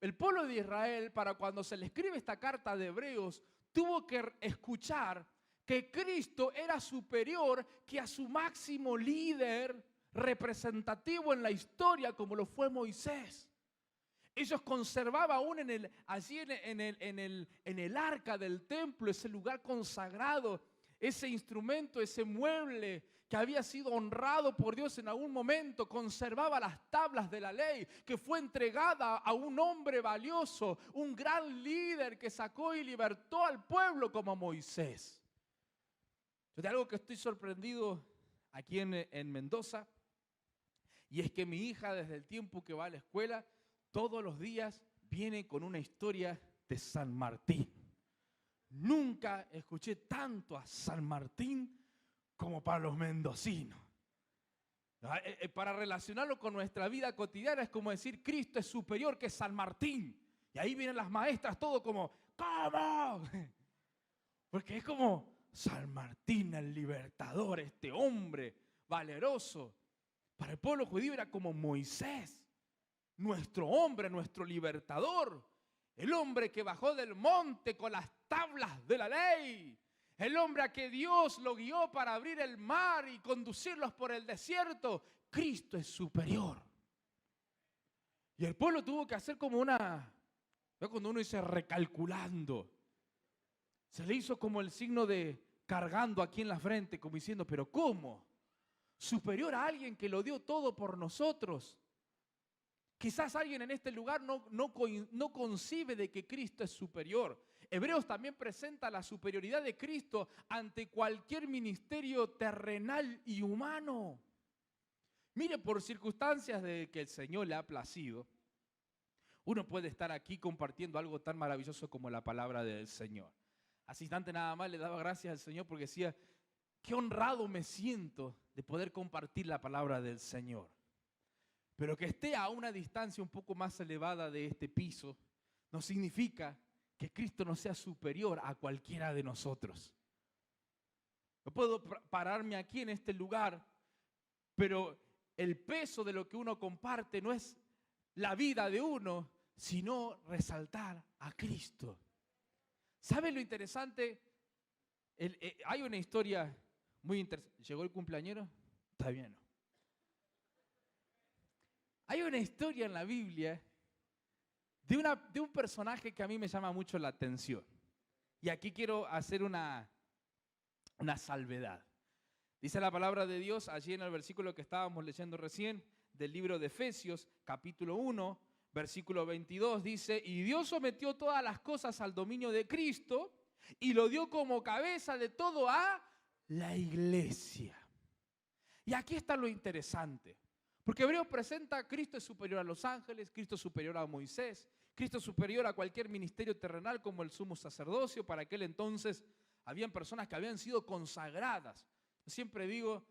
el pueblo de Israel, para cuando se le escribe esta carta de Hebreos, tuvo que escuchar que Cristo era superior que a su máximo líder representativo en la historia como lo fue Moisés. Ellos conservaban aún allí en el arca del templo, ese lugar consagrado, ese instrumento, ese mueble que había sido honrado por Dios en algún momento, conservaba las tablas de la ley que fue entregada a un hombre valioso, un gran líder que sacó y libertó al pueblo como Moisés. Yo de algo que estoy sorprendido aquí en Mendoza, y es que mi hija desde el tiempo que va a la escuela, todos los días viene con una historia de San Martín. Nunca escuché tanto a San Martín como para los mendocinos. Para relacionarlo con nuestra vida cotidiana es como decir Cristo es superior que San Martín. Y ahí vienen las maestras todo como, ¿cómo? Porque es como San Martín, el libertador, este hombre valeroso. Para el pueblo judío era como Moisés, nuestro hombre, nuestro libertador. El hombre que bajó del monte con las tablas de la ley. El hombre a que Dios lo guió para abrir el mar y conducirlos por el desierto. Cristo es superior. Y el pueblo tuvo que hacer como cuando uno dice recalculando. Se le hizo como el signo de cargando aquí en la frente, como diciendo, pero ¿cómo? Superior a alguien que lo dio todo por nosotros. Quizás alguien en este lugar no concibe de que Cristo es superior. Hebreos también presenta la superioridad de Cristo ante cualquier ministerio terrenal y humano. Mire, por circunstancias de que el Señor le ha placido, uno puede estar aquí compartiendo algo tan maravilloso como la palabra del Señor. Hace instante nada más le daba gracias al Señor porque decía, qué honrado me siento de poder compartir la palabra del Señor. Pero que esté a una distancia un poco más elevada de este piso no significa que Cristo no sea superior a cualquiera de nosotros. No puedo pararme aquí en este lugar, pero el peso de lo que uno comparte no es la vida de uno, sino resaltar a Cristo. ¿Sabe lo interesante? Hay una historia muy interesante. ¿Llegó el cumpleañero? Está bien. Hay una historia en la Biblia de un personaje que a mí me llama mucho la atención. Y aquí quiero hacer una salvedad. Dice la palabra de Dios allí en el versículo que estábamos leyendo recién del libro de Efesios, capítulo 1, versículo 22 dice, y Dios sometió todas las cosas al dominio de Cristo y lo dio como cabeza de todo a la iglesia. Y aquí está lo interesante, porque Hebreos presenta a Cristo es superior a los ángeles, Cristo es superior a Moisés, Cristo es superior a cualquier ministerio terrenal como el sumo sacerdocio. Para aquel entonces habían personas que habían sido consagradas. Yo siempre digo,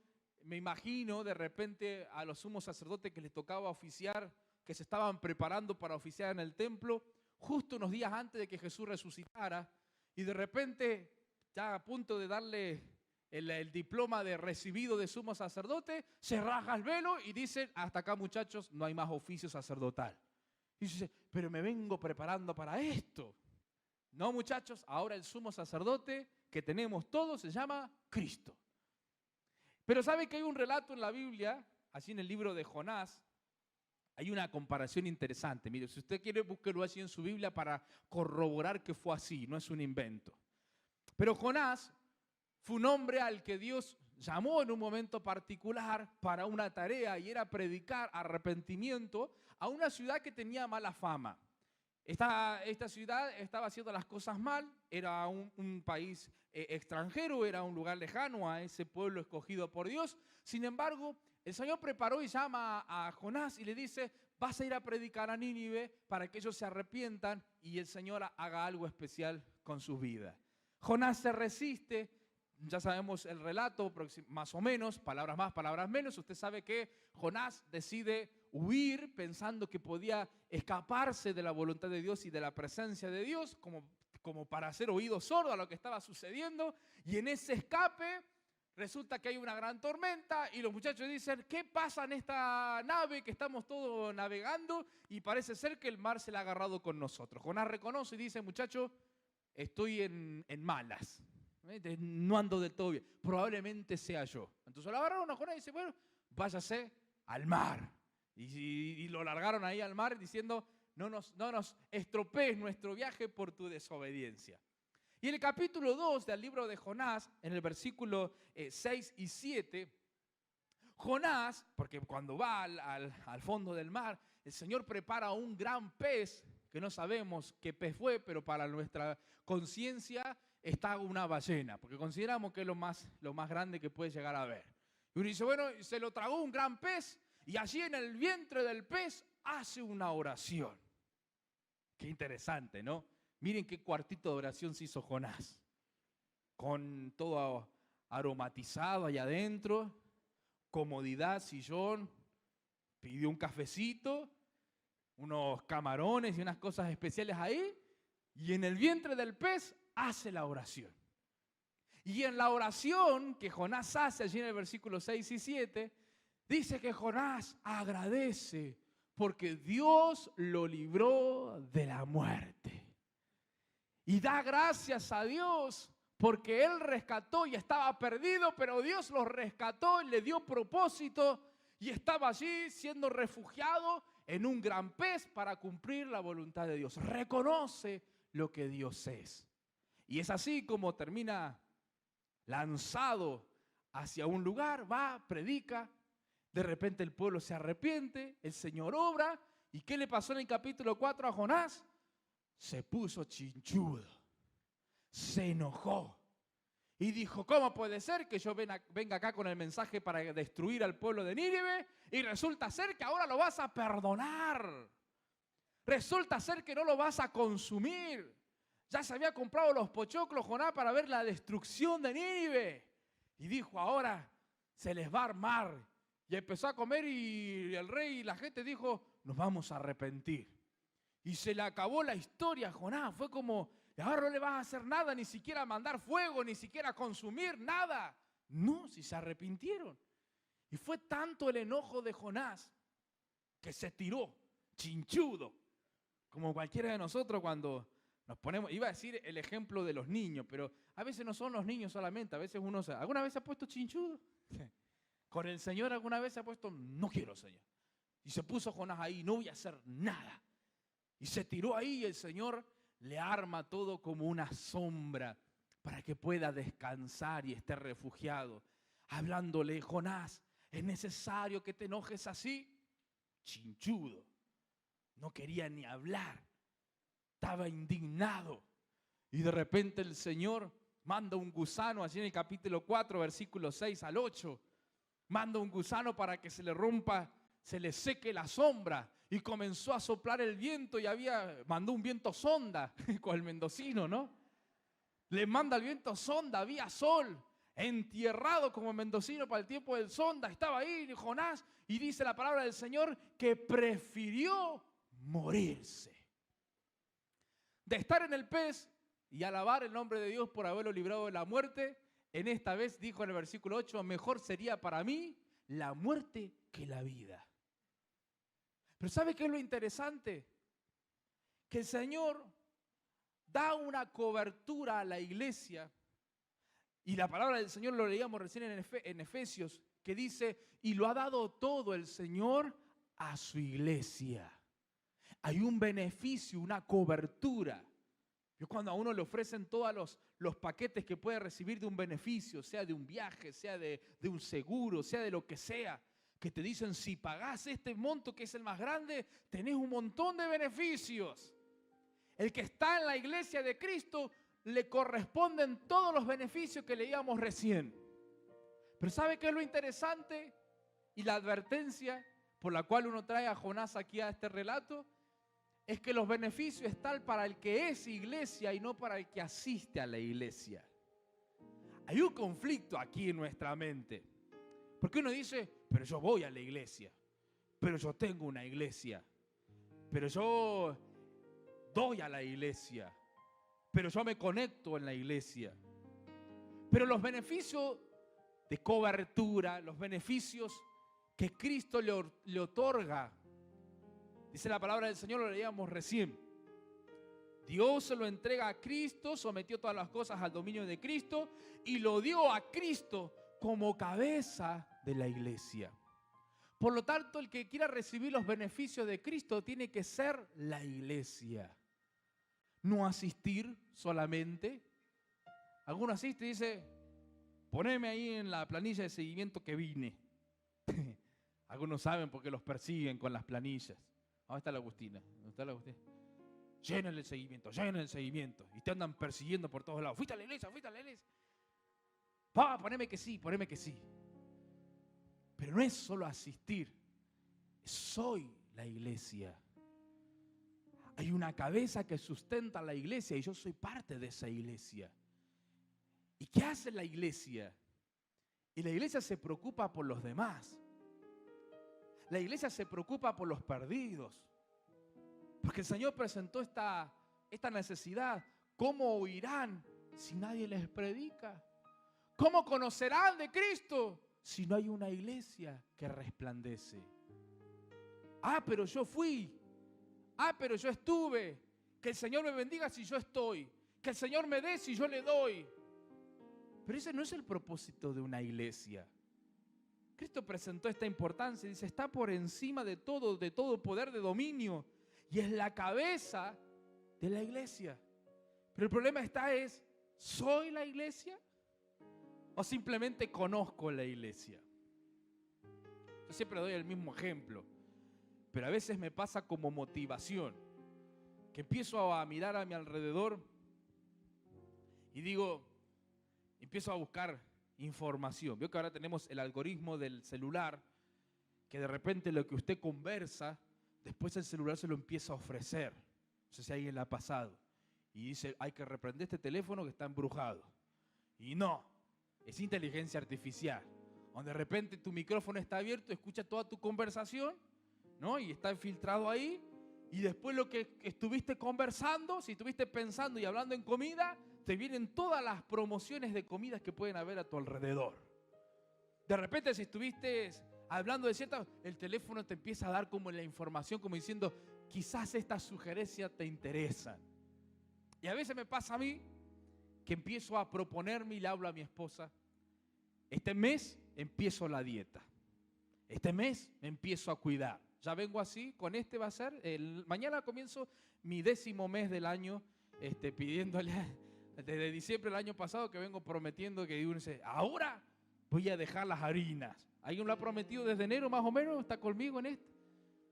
me imagino de repente a los sumos sacerdotes que les tocaba oficiar, que se estaban preparando para oficiar en el templo, justo unos días antes de que Jesús resucitara, y de repente, ya a punto de darle el diploma de recibido de sumo sacerdote, se raja el velo y dicen, hasta acá muchachos, no hay más oficio sacerdotal. Y dice, pero me vengo preparando para esto. No muchachos, ahora el sumo sacerdote que tenemos todos se llama Cristo. Pero ¿sabe que hay un relato en la Biblia, así en el libro de Jonás? Hay una comparación interesante. Mire, si usted quiere, búsquelo así en su Biblia para corroborar que fue así, no es un invento. Pero Jonás fue un hombre al que Dios llamó en un momento particular para una tarea, y era predicar arrepentimiento a una ciudad que tenía mala fama. Esta ciudad estaba haciendo las cosas mal, era un país extranjero, era un lugar lejano a ese pueblo escogido por Dios. Sin embargo, el Señor preparó y llama a Jonás y le dice, vas a ir a predicar a Nínive para que ellos se arrepientan y el Señor haga algo especial con sus vidas. Jonás se resiste, ya sabemos el relato más o menos, palabras más, palabras menos. Usted sabe que Jonás decide huir pensando que podía escaparse de la voluntad de Dios y de la presencia de Dios, como para hacer oído sordo a lo que estaba sucediendo, y en ese escape resulta que hay una gran tormenta y los muchachos dicen, ¿qué pasa en esta nave que estamos todos navegando? Y parece ser que el mar se la ha agarrado con nosotros. Jonás reconoce y dice, muchacho, estoy en malas, no ando del todo bien, probablemente sea yo. Entonces lo agarraron a Jonás y dice, bueno, váyase al mar. Y lo largaron ahí al mar diciendo, no nos estropees nuestro viaje por tu desobediencia. Y en el capítulo 2 del libro de Jonás, en el versículo 6 y 7, Jonás, porque cuando va al fondo del mar, el Señor prepara un gran pez, que no sabemos qué pez fue, pero para nuestra conciencia está una ballena, porque consideramos que es lo más grande que puede llegar a ver. Y uno dice, bueno, se lo tragó un gran pez, y allí en el vientre del pez hace una oración. Qué interesante, ¿no? Miren qué cuartito de oración se hizo Jonás, con todo aromatizado allá adentro, comodidad, sillón, pidió un cafecito, unos camarones y unas cosas especiales ahí, y en el vientre del pez hace la oración. Y en la oración que Jonás hace allí en el versículo 6 y 7, dice que Jonás agradece porque Dios lo libró de la muerte. Y da gracias a Dios porque Él rescató y estaba perdido, pero Dios lo rescató y le dio propósito y estaba allí siendo refugiado en un gran pez para cumplir la voluntad de Dios. Reconoce lo que Dios es. Y es así como termina lanzado hacia un lugar, va, predica, de repente el pueblo se arrepiente, el Señor obra. ¿Y qué le pasó en el capítulo 4 a Jonás? Se puso chinchudo, se enojó y dijo, ¿cómo puede ser que yo venga acá con el mensaje para destruir al pueblo de Nínive y resulta ser que ahora lo vas a perdonar? Resulta ser que no lo vas a consumir. Ya se había comprado los pochoclos Jonás para ver la destrucción de Nínive. Y dijo, ahora se les va a armar. Y empezó a comer y el rey y la gente dijo, nos vamos a arrepentir. Y se le acabó la historia a Jonás. Fue como, ahora no le vas a hacer nada, ni siquiera mandar fuego, ni siquiera consumir, nada. No, si se arrepintieron. Y fue tanto el enojo de Jonás que se tiró, chinchudo. Como cualquiera de nosotros cuando nos ponemos, iba a decir el ejemplo de los niños, pero a veces no son los niños solamente, a veces uno ¿alguna vez se ha puesto chinchudo? Con el Señor alguna vez se ha puesto, no quiero, Señor. Y se puso Jonás ahí, no voy a hacer nada. Y se tiró ahí y el Señor le arma todo como una sombra para que pueda descansar y esté refugiado. Hablándole, Jonás, ¿es necesario que te enojes así? Chinchudo. no quería ni hablar, estaba indignado. Y de repente el Señor manda un gusano, allí en el capítulo 4, versículos 6 al 8. Manda un gusano para que se le rompa, se le seque la sombra. Y comenzó a soplar el viento y mandó un viento sonda, con el mendocino, ¿no? Le manda el viento sonda, había sol, entierrado como mendocino para el tiempo del sonda. Estaba ahí Jonás y dice la palabra del Señor que prefirió morirse. De estar en el pez y alabar el nombre de Dios por haberlo librado de la muerte, en esta vez dijo en el versículo 8, mejor sería para mí la muerte que la vida. Pero ¿sabe qué es lo interesante? Que el Señor da una cobertura a la iglesia, y la palabra del Señor lo leíamos recién en Efesios, que dice, y lo ha dado todo el Señor a su iglesia. Hay un beneficio, una cobertura. Cuando a uno le ofrecen todos los paquetes que puede recibir de un beneficio, sea de un viaje, sea de un seguro, sea de lo que sea, que te dicen, si pagás este monto que es el más grande, tenés un montón de beneficios. El que está en la iglesia de Cristo le corresponden todos los beneficios que leíamos recién. Pero ¿sabe qué es lo interesante? Y la advertencia por la cual uno trae a Jonás aquí a este relato, es que los beneficios están para el que es iglesia y no para el que asiste a la iglesia. Hay un conflicto aquí en nuestra mente. Porque uno dice, pero yo voy a la iglesia, pero yo tengo una iglesia, pero yo doy a la iglesia, pero yo me conecto en la iglesia. Pero los beneficios de cobertura, los beneficios que Cristo le otorga, dice la palabra del Señor, lo leíamos recién. Dios se lo entrega a Cristo, sometió todas las cosas al dominio de Cristo y lo dio a Cristo como cabeza de la iglesia. Por lo tanto, el que quiera recibir los beneficios de Cristo tiene que ser la iglesia. No asistir solamente. Alguno asiste y dice, poneme ahí en la planilla de seguimiento que vine. Algunos saben porque los persiguen con las planillas. ¿Dónde está la Agustina? ¿Dónde está la Agustina? Llenen el seguimiento. Y te andan persiguiendo por todos lados. ¿Fuiste a la iglesia? Poneme que sí. Pero no es solo asistir. Soy la iglesia. Hay una cabeza que sustenta la iglesia y yo soy parte de esa iglesia. ¿Y qué hace la iglesia? Y la iglesia se preocupa por los demás. La iglesia se preocupa por los perdidos. Porque el Señor presentó esta necesidad. ¿Cómo oirán si nadie les predica? ¿Cómo conocerán de Cristo si no hay una iglesia que resplandece? Pero yo fui. Pero yo estuve. Que el Señor me bendiga si yo estoy. Que el Señor me dé si yo le doy. Pero ese no es el propósito de una iglesia. Cristo presentó esta importancia y dice, está por encima de todo poder de dominio. Y es la cabeza de la iglesia. Pero el problema es, ¿soy la iglesia? ¿O simplemente conozco la iglesia? Yo siempre doy el mismo ejemplo. Pero a veces me pasa como motivación. Que empiezo a mirar a mi alrededor y digo, empiezo a buscar información. Veo que ahora tenemos el algoritmo del celular, que de repente lo que usted conversa, después el celular se lo empieza a ofrecer. No sé si a alguien le ha pasado. Y dice, hay que reprender este teléfono que está embrujado. Y no, es inteligencia artificial. Donde de repente tu micrófono está abierto, escucha toda tu conversación, ¿no? Y está infiltrado ahí. Y después lo que estuviste conversando, si estuviste pensando y hablando en comida, te vienen todas las promociones de comidas que pueden haber a tu alrededor. De repente si estuviste hablando de cierta, el teléfono te empieza a dar como la información, como diciendo, quizás estas sugerencias te interesan. Y a veces me pasa a mí que empiezo a proponerme y le hablo a mi esposa, este mes empiezo la dieta, este mes me empiezo a cuidar. Ya vengo así, con este va a ser, mañana comienzo mi 10º mes del año, pidiéndole desde diciembre del año pasado que vengo prometiendo que uno dice, ahora voy a dejar las harinas. ¿Alguien lo ha prometido desde enero más o menos? ¿Está conmigo en esto?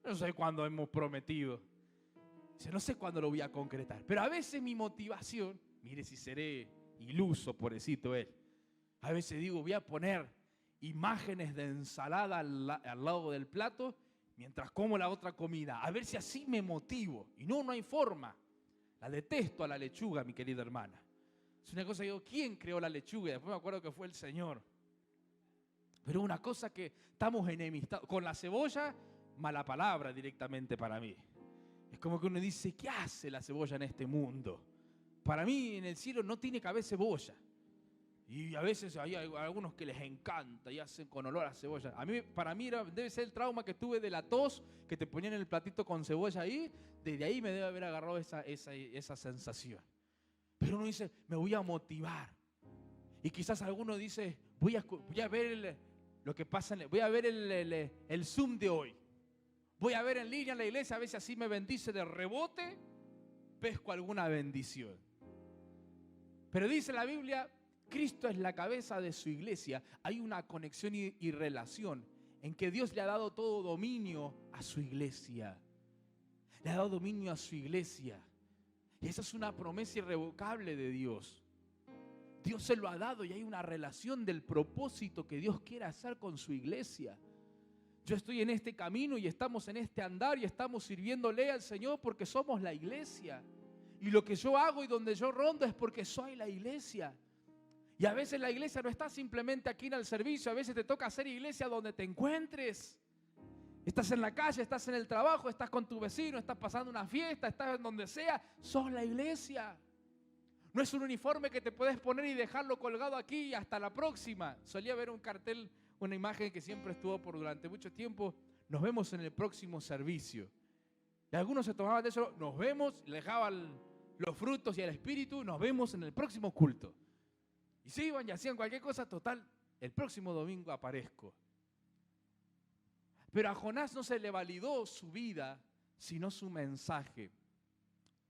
No sé cuándo hemos prometido. Dice, no sé cuándo lo voy a concretar. Pero a veces mi motivación, mire si seré iluso, pobrecito él. A veces digo, voy a poner imágenes de ensalada al lado del plato mientras como la otra comida. A ver si así me motivo. Y no hay forma. La detesto a la lechuga, mi querida hermana. Es una cosa que digo, ¿quién creó la lechuga? Y después me acuerdo que fue el Señor. Pero una cosa que estamos enemistados. Con la cebolla, mala palabra directamente para mí. Es como que uno dice, ¿qué hace la cebolla en este mundo? Para mí en el cielo no tiene que haber cebolla. Y a veces hay algunos que les encanta y hacen con olor a cebolla. Para mí debe ser el trauma que tuve de la tos, que te ponían el platito con cebolla ahí. Desde ahí me debe haber agarrado esa sensación. Pero uno dice, me voy a motivar. Y quizás alguno dice, voy a ver lo que pasa, voy a ver el Zoom de hoy. Voy a ver en línea en la iglesia, a ver si así me bendice de rebote, pesco alguna bendición. Pero dice la Biblia, Cristo es la cabeza de su iglesia. Hay una conexión y relación en que Dios le ha dado todo dominio a su iglesia. Le ha dado dominio a su iglesia. Y esa es una promesa irrevocable de Dios. Dios se lo ha dado y hay una relación del propósito que Dios quiere hacer con su iglesia. Yo estoy en este camino y estamos en este andar y estamos sirviéndole al Señor porque somos la iglesia. Y lo que yo hago y donde yo rondo es porque soy la iglesia. Y a veces la iglesia no está simplemente aquí en el servicio, a veces te toca hacer iglesia donde te encuentres. Estás en la calle, estás en el trabajo, estás con tu vecino, estás pasando una fiesta, estás en donde sea, sos la iglesia. No es un uniforme que te puedes poner y dejarlo colgado aquí y hasta la próxima. Solía ver un cartel, una imagen que siempre estuvo durante mucho tiempo, nos vemos en el próximo servicio. Y algunos se tomaban de eso, nos vemos, le dejaban los frutos y el espíritu, nos vemos en el próximo culto. Y se iban y hacían cualquier cosa, total, el próximo domingo aparezco. Pero a Jonás no se le validó su vida, sino su mensaje.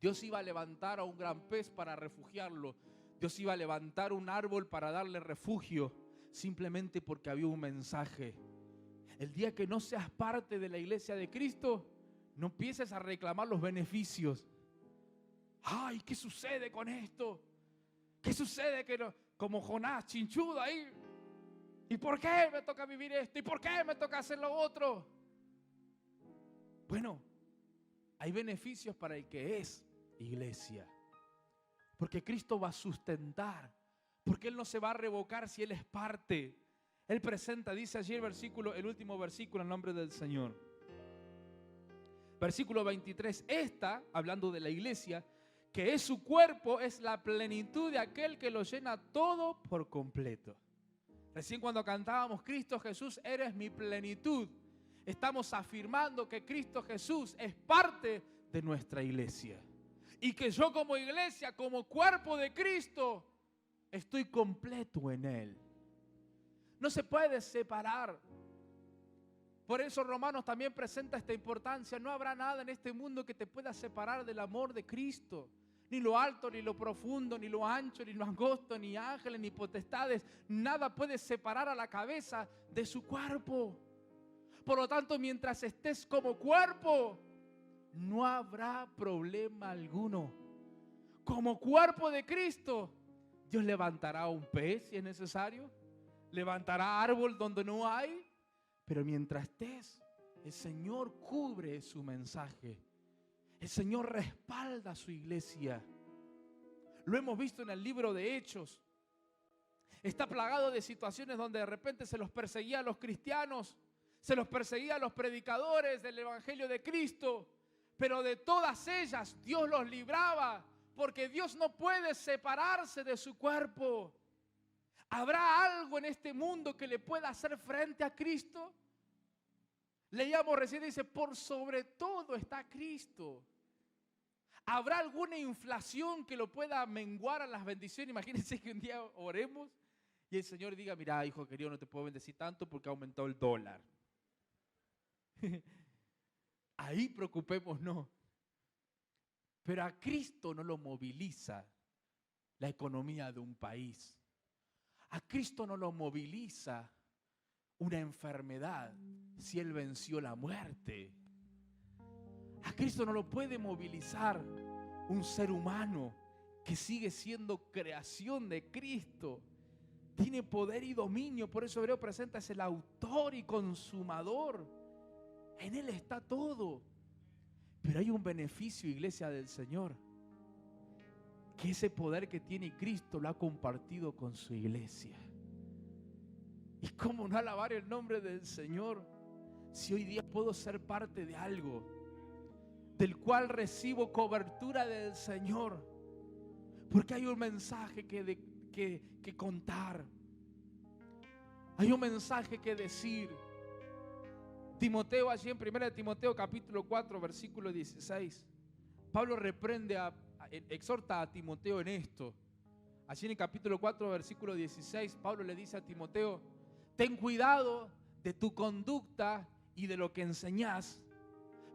Dios iba a levantar a un gran pez para refugiarlo. Dios iba a levantar un árbol para darle refugio, simplemente porque había un mensaje. El día que no seas parte de la iglesia de Cristo, no empieces a reclamar los beneficios. Ay, ¿qué sucede con esto? ¿Qué sucede que no? Como Jonás, chinchudo ahí. ¿Y por qué me toca vivir esto? ¿Y por qué me toca hacer lo otro? Bueno, hay beneficios para el que es iglesia. Porque Cristo va a sustentar. Porque Él no se va a revocar si Él es parte. Él presenta, dice allí el último versículo en nombre del Señor. Versículo 23. Esta, hablando de la iglesia, que es su cuerpo, es la plenitud de aquel que lo llena todo por completo. Recién cuando cantábamos Cristo Jesús, eres mi plenitud, estamos afirmando que Cristo Jesús es parte de nuestra iglesia. Y que yo como iglesia, como cuerpo de Cristo, estoy completo en Él. No se puede separar. Por eso Romanos también presenta esta importancia. No habrá nada en este mundo que te pueda separar del amor de Cristo. Ni lo alto, ni lo profundo, ni lo ancho, ni lo angosto, ni ángeles, ni potestades. Nada puede separar a la cabeza de su cuerpo. Por lo tanto, mientras estés como cuerpo, no habrá problema alguno. Como cuerpo de Cristo, Dios levantará un pez si es necesario. Levantará árbol donde no hay. Pero mientras estés, el Señor cubre su mensaje. El Señor respalda a su iglesia. Lo hemos visto en el libro de Hechos. Está plagado de situaciones donde de repente se los perseguía a los cristianos, se los perseguía a los predicadores del Evangelio de Cristo, pero de todas ellas Dios los libraba, porque Dios no puede separarse de su cuerpo. ¿Habrá algo en este mundo que le pueda hacer frente a Cristo? Leíamos recién, dice, por sobre todo está Cristo. ¿Habrá alguna inflación que lo pueda menguar a las bendiciones? Imagínense que un día oremos y el Señor diga, mira, hijo querido, no te puedo bendecir tanto porque ha aumentado el dólar. Ahí preocupémonos. Pero a Cristo no lo moviliza la economía de un país. A Cristo no lo moviliza una enfermedad si Él venció la muerte. A Cristo no lo puede movilizar un ser humano que sigue siendo creación de Cristo. Tiene poder y dominio, por eso Hebreo presenta, es el autor y consumador. En Él está todo. Pero hay un beneficio, iglesia del Señor, que ese poder que tiene Cristo lo ha compartido con su iglesia. ¿Y cómo no alabar el nombre del Señor si hoy día puedo ser parte de algo del cual recibo cobertura del Señor? Porque hay un mensaje que contar. Hay un mensaje que decir. Timoteo, allí en 1 Timoteo capítulo 4 versículo 16, Pablo exhorta a Timoteo en esto. Allí en el capítulo 4 versículo 16, Pablo le dice a Timoteo: ten cuidado de tu conducta y de lo que enseñás.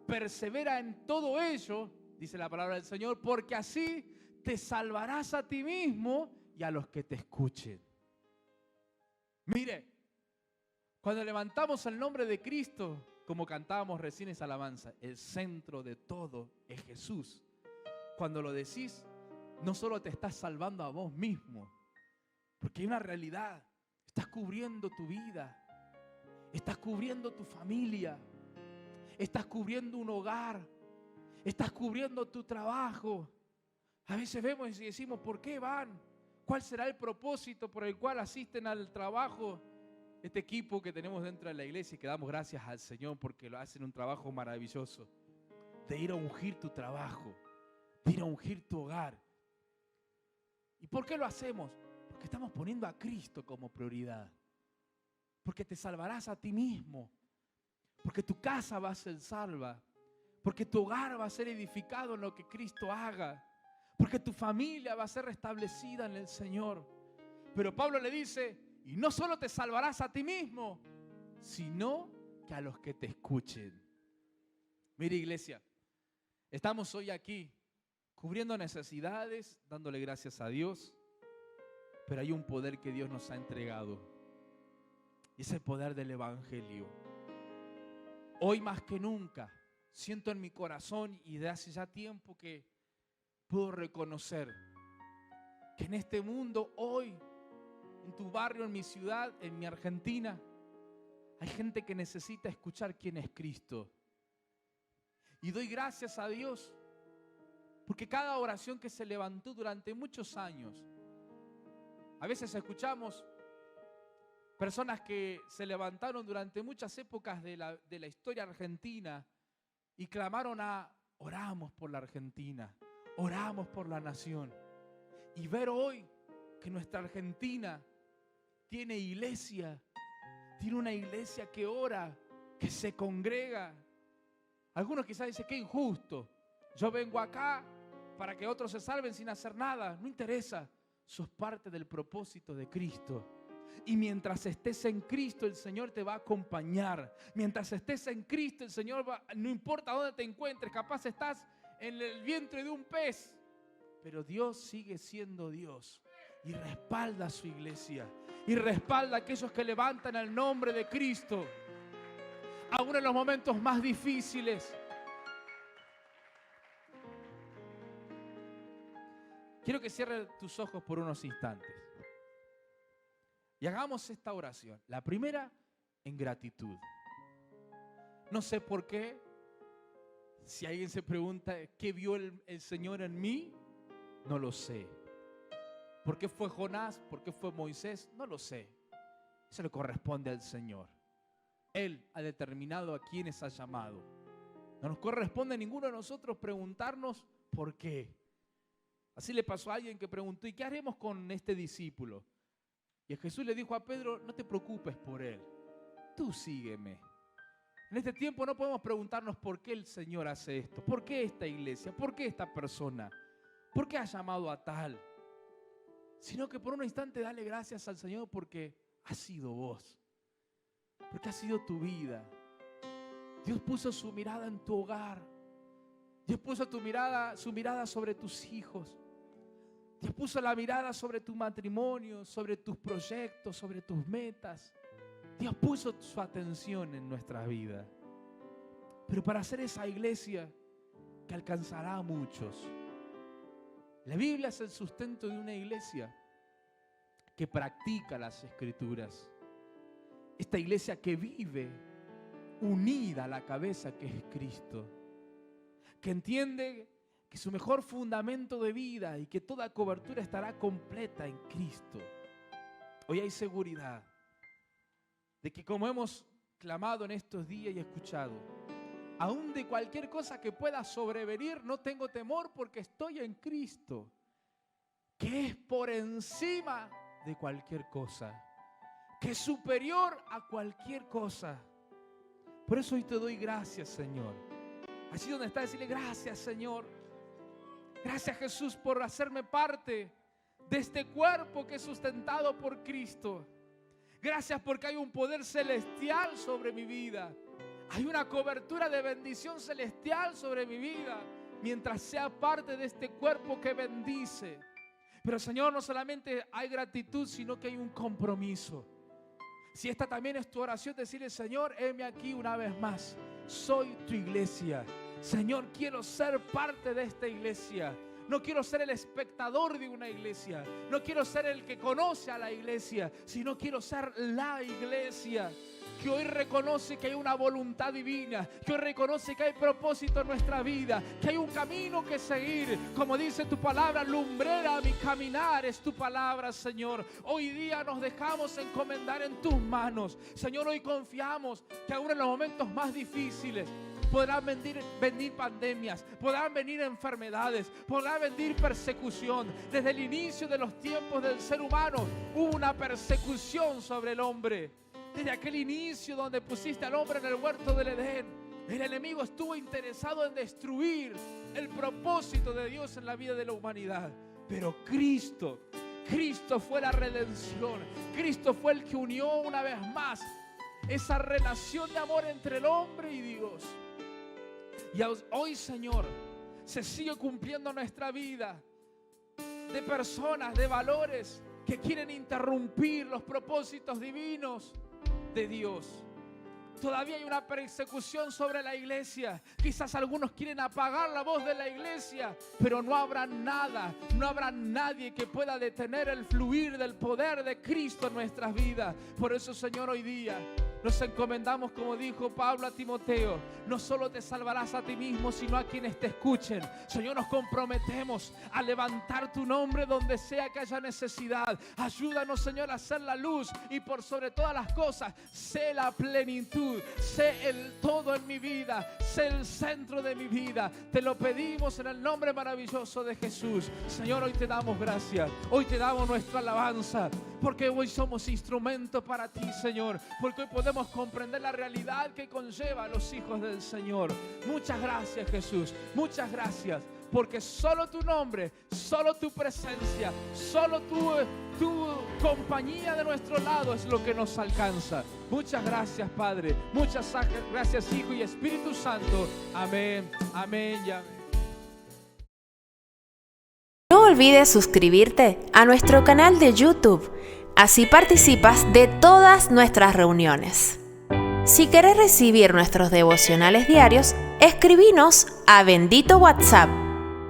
Persevera en todo ello, dice la palabra del Señor, porque así te salvarás a ti mismo y a los que te escuchen. Mire, cuando levantamos el nombre de Cristo, como cantábamos recién esa alabanza, el centro de todo es Jesús. Cuando lo decís, no solo te estás salvando a vos mismo, porque hay una realidad. Estás cubriendo tu vida, estás cubriendo tu familia, estás cubriendo un hogar, estás cubriendo tu trabajo. A veces vemos y decimos: ¿por qué van? ¿Cuál será el propósito por el cual asisten al trabajo? Este equipo que tenemos dentro de la iglesia, y que damos gracias al Señor porque lo hacen un trabajo maravilloso, de ir a ungir tu trabajo, de ir a ungir tu hogar. ¿Y por qué lo hacemos? Porque estamos poniendo a Cristo como prioridad. Porque te salvarás a ti mismo. Porque tu casa va a ser salva. Porque tu hogar va a ser edificado en lo que Cristo haga. Porque tu familia va a ser restablecida en el Señor. Pero Pablo le dice: y no solo te salvarás a ti mismo, sino que a los que te escuchen. Mire, iglesia, estamos hoy aquí cubriendo necesidades, dándole gracias a Dios, pero hay un poder que Dios nos ha entregado, y es el poder del Evangelio. Hoy más que nunca siento en mi corazón, y de hace ya tiempo que puedo reconocer que en este mundo hoy, en tu barrio, en mi ciudad, en mi Argentina, hay gente que necesita escuchar quién es Cristo. Y doy gracias a Dios porque cada oración que se levantó durante muchos años, a veces escuchamos personas que se levantaron durante muchas épocas de la historia argentina y clamaron oramos por la Argentina, oramos por la nación. Y ver hoy que nuestra Argentina tiene iglesia, tiene una iglesia que ora, que se congrega. Algunos quizás dicen: qué injusto, yo vengo acá para que otros se salven sin hacer nada. No interesa, sos parte del propósito de Cristo. Y mientras estés en Cristo, el Señor te va a acompañar. Mientras estés en Cristo, el Señor no importa dónde te encuentres, capaz estás en el vientre de un pez, pero Dios sigue siendo Dios y respalda a su iglesia y respalda a aquellos que levantan el nombre de Cristo, aún en los momentos más difíciles. Quiero que cierres tus ojos por unos instantes y hagamos esta oración. La primera, en gratitud. No sé por qué, si alguien se pregunta ¿qué vio el Señor en mí? No lo sé. ¿Por qué fue Jonás? ¿Por qué fue Moisés? No lo sé. Eso le corresponde al Señor. Él ha determinado a quienes ha llamado. No nos corresponde a ninguno de nosotros preguntarnos por qué. Así le pasó a alguien que preguntó: ¿y qué haremos con este discípulo? Y Jesús le dijo a Pedro: no te preocupes por él, tú sígueme. En este tiempo no podemos preguntarnos por qué el Señor hace esto, por qué esta iglesia, por qué esta persona, por qué ha llamado a tal, sino que por un instante dale gracias al Señor porque ha sido vos, porque ha sido tu vida. Dios puso su mirada en tu hogar, Dios puso su mirada sobre tus hijos, Dios puso la mirada sobre tu matrimonio, sobre tus proyectos, sobre tus metas. Dios puso su atención en nuestra vida. Pero para hacer esa iglesia que alcanzará a muchos. La Biblia es el sustento de una iglesia que practica las Escrituras. Esta iglesia que vive unida a la cabeza que es Cristo, que entiende que su mejor fundamento de vida y que toda cobertura estará completa en Cristo. Hoy hay seguridad de que, como hemos clamado en estos días y escuchado, aún de cualquier cosa que pueda sobrevenir, no tengo temor porque estoy en Cristo, que es por encima de cualquier cosa, que es superior a cualquier cosa. Por eso hoy te doy gracias, Señor. Así donde está, decirle gracias, Señor. Gracias, Jesús, por hacerme parte de este cuerpo que es sustentado por Cristo. Gracias porque hay un poder celestial sobre mi vida. Hay una cobertura de bendición celestial sobre mi vida mientras sea parte de este cuerpo que bendice. Pero, Señor, no solamente hay gratitud, sino que hay un compromiso. Si esta también es tu oración, decirle: Señor, heme aquí una vez más. Soy tu iglesia. Señor, quiero ser parte de esta iglesia. No quiero ser el espectador de una iglesia. No quiero ser el que conoce a la iglesia, sino quiero ser la iglesia que hoy reconoce que hay una voluntad divina, que hoy reconoce que hay propósito en nuestra vida, que hay un camino que seguir. Como dice tu palabra, lumbrera mi caminar es tu palabra, Señor. Hoy día nos dejamos encomendar en tus manos. Señor, hoy confiamos que aún en los momentos más difíciles podrán venir pandemias, podrán venir enfermedades, podrá venir persecución. Desde el inicio de los tiempos del ser humano hubo una persecución sobre el hombre. Desde aquel inicio donde pusiste al hombre en el huerto del Edén, el enemigo estuvo interesado en destruir el propósito de Dios en la vida de la humanidad. Pero Cristo fue la redención. Cristo fue el que unió una vez más esa relación de amor entre el hombre y Dios. Y hoy, Señor, se sigue cumpliendo nuestra vida de personas, de valores que quieren interrumpir los propósitos divinos de Dios. Todavía hay una persecución sobre la iglesia. Quizás algunos quieren apagar la voz de la iglesia, pero no habrá nada, no habrá nadie que pueda detener el fluir del poder de Cristo en nuestras vidas. Por eso, Señor, hoy día nos encomendamos, como dijo Pablo a Timoteo: no solo te salvarás a ti mismo, sino a quienes te escuchen. Señor, nos comprometemos a levantar tu nombre donde sea que haya necesidad. Ayúdanos, Señor, a ser la luz y, por sobre todas las cosas, sé la plenitud, sé el todo en mi vida, sé el centro de mi vida. Te lo pedimos en el nombre maravilloso de Jesús. Señor, hoy te damos gracias, hoy te damos nuestra alabanza, porque hoy somos instrumentos para ti, Señor, porque hoy podemos comprender la realidad que conlleva a los hijos del Señor. Muchas gracias, Jesús, muchas gracias, porque solo tu nombre, solo tu presencia, solo tu compañía de nuestro lado es lo que nos alcanza. Muchas gracias, Padre, muchas gracias, Hijo y Espíritu Santo. Amén, amén y amén. No olvides suscribirte a nuestro canal de YouTube, así participas de todas nuestras reuniones. Si querés recibir nuestros devocionales diarios, escribinos a Bendito WhatsApp.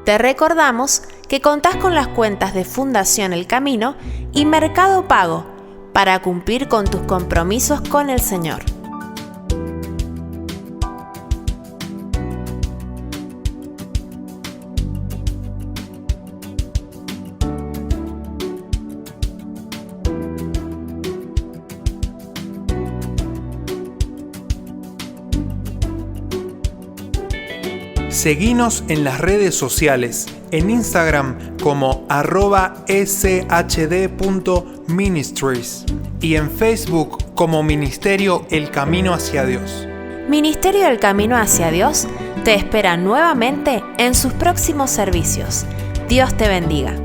Te recordamos que contás con las cuentas de Fundación El Camino y Mercado Pago para cumplir con tus compromisos con el Señor. Seguinos en las redes sociales, en Instagram como @shd.ministries y en Facebook como Ministerio El Camino hacia Dios. Ministerio El Camino hacia Dios te espera nuevamente en sus próximos servicios. Dios te bendiga.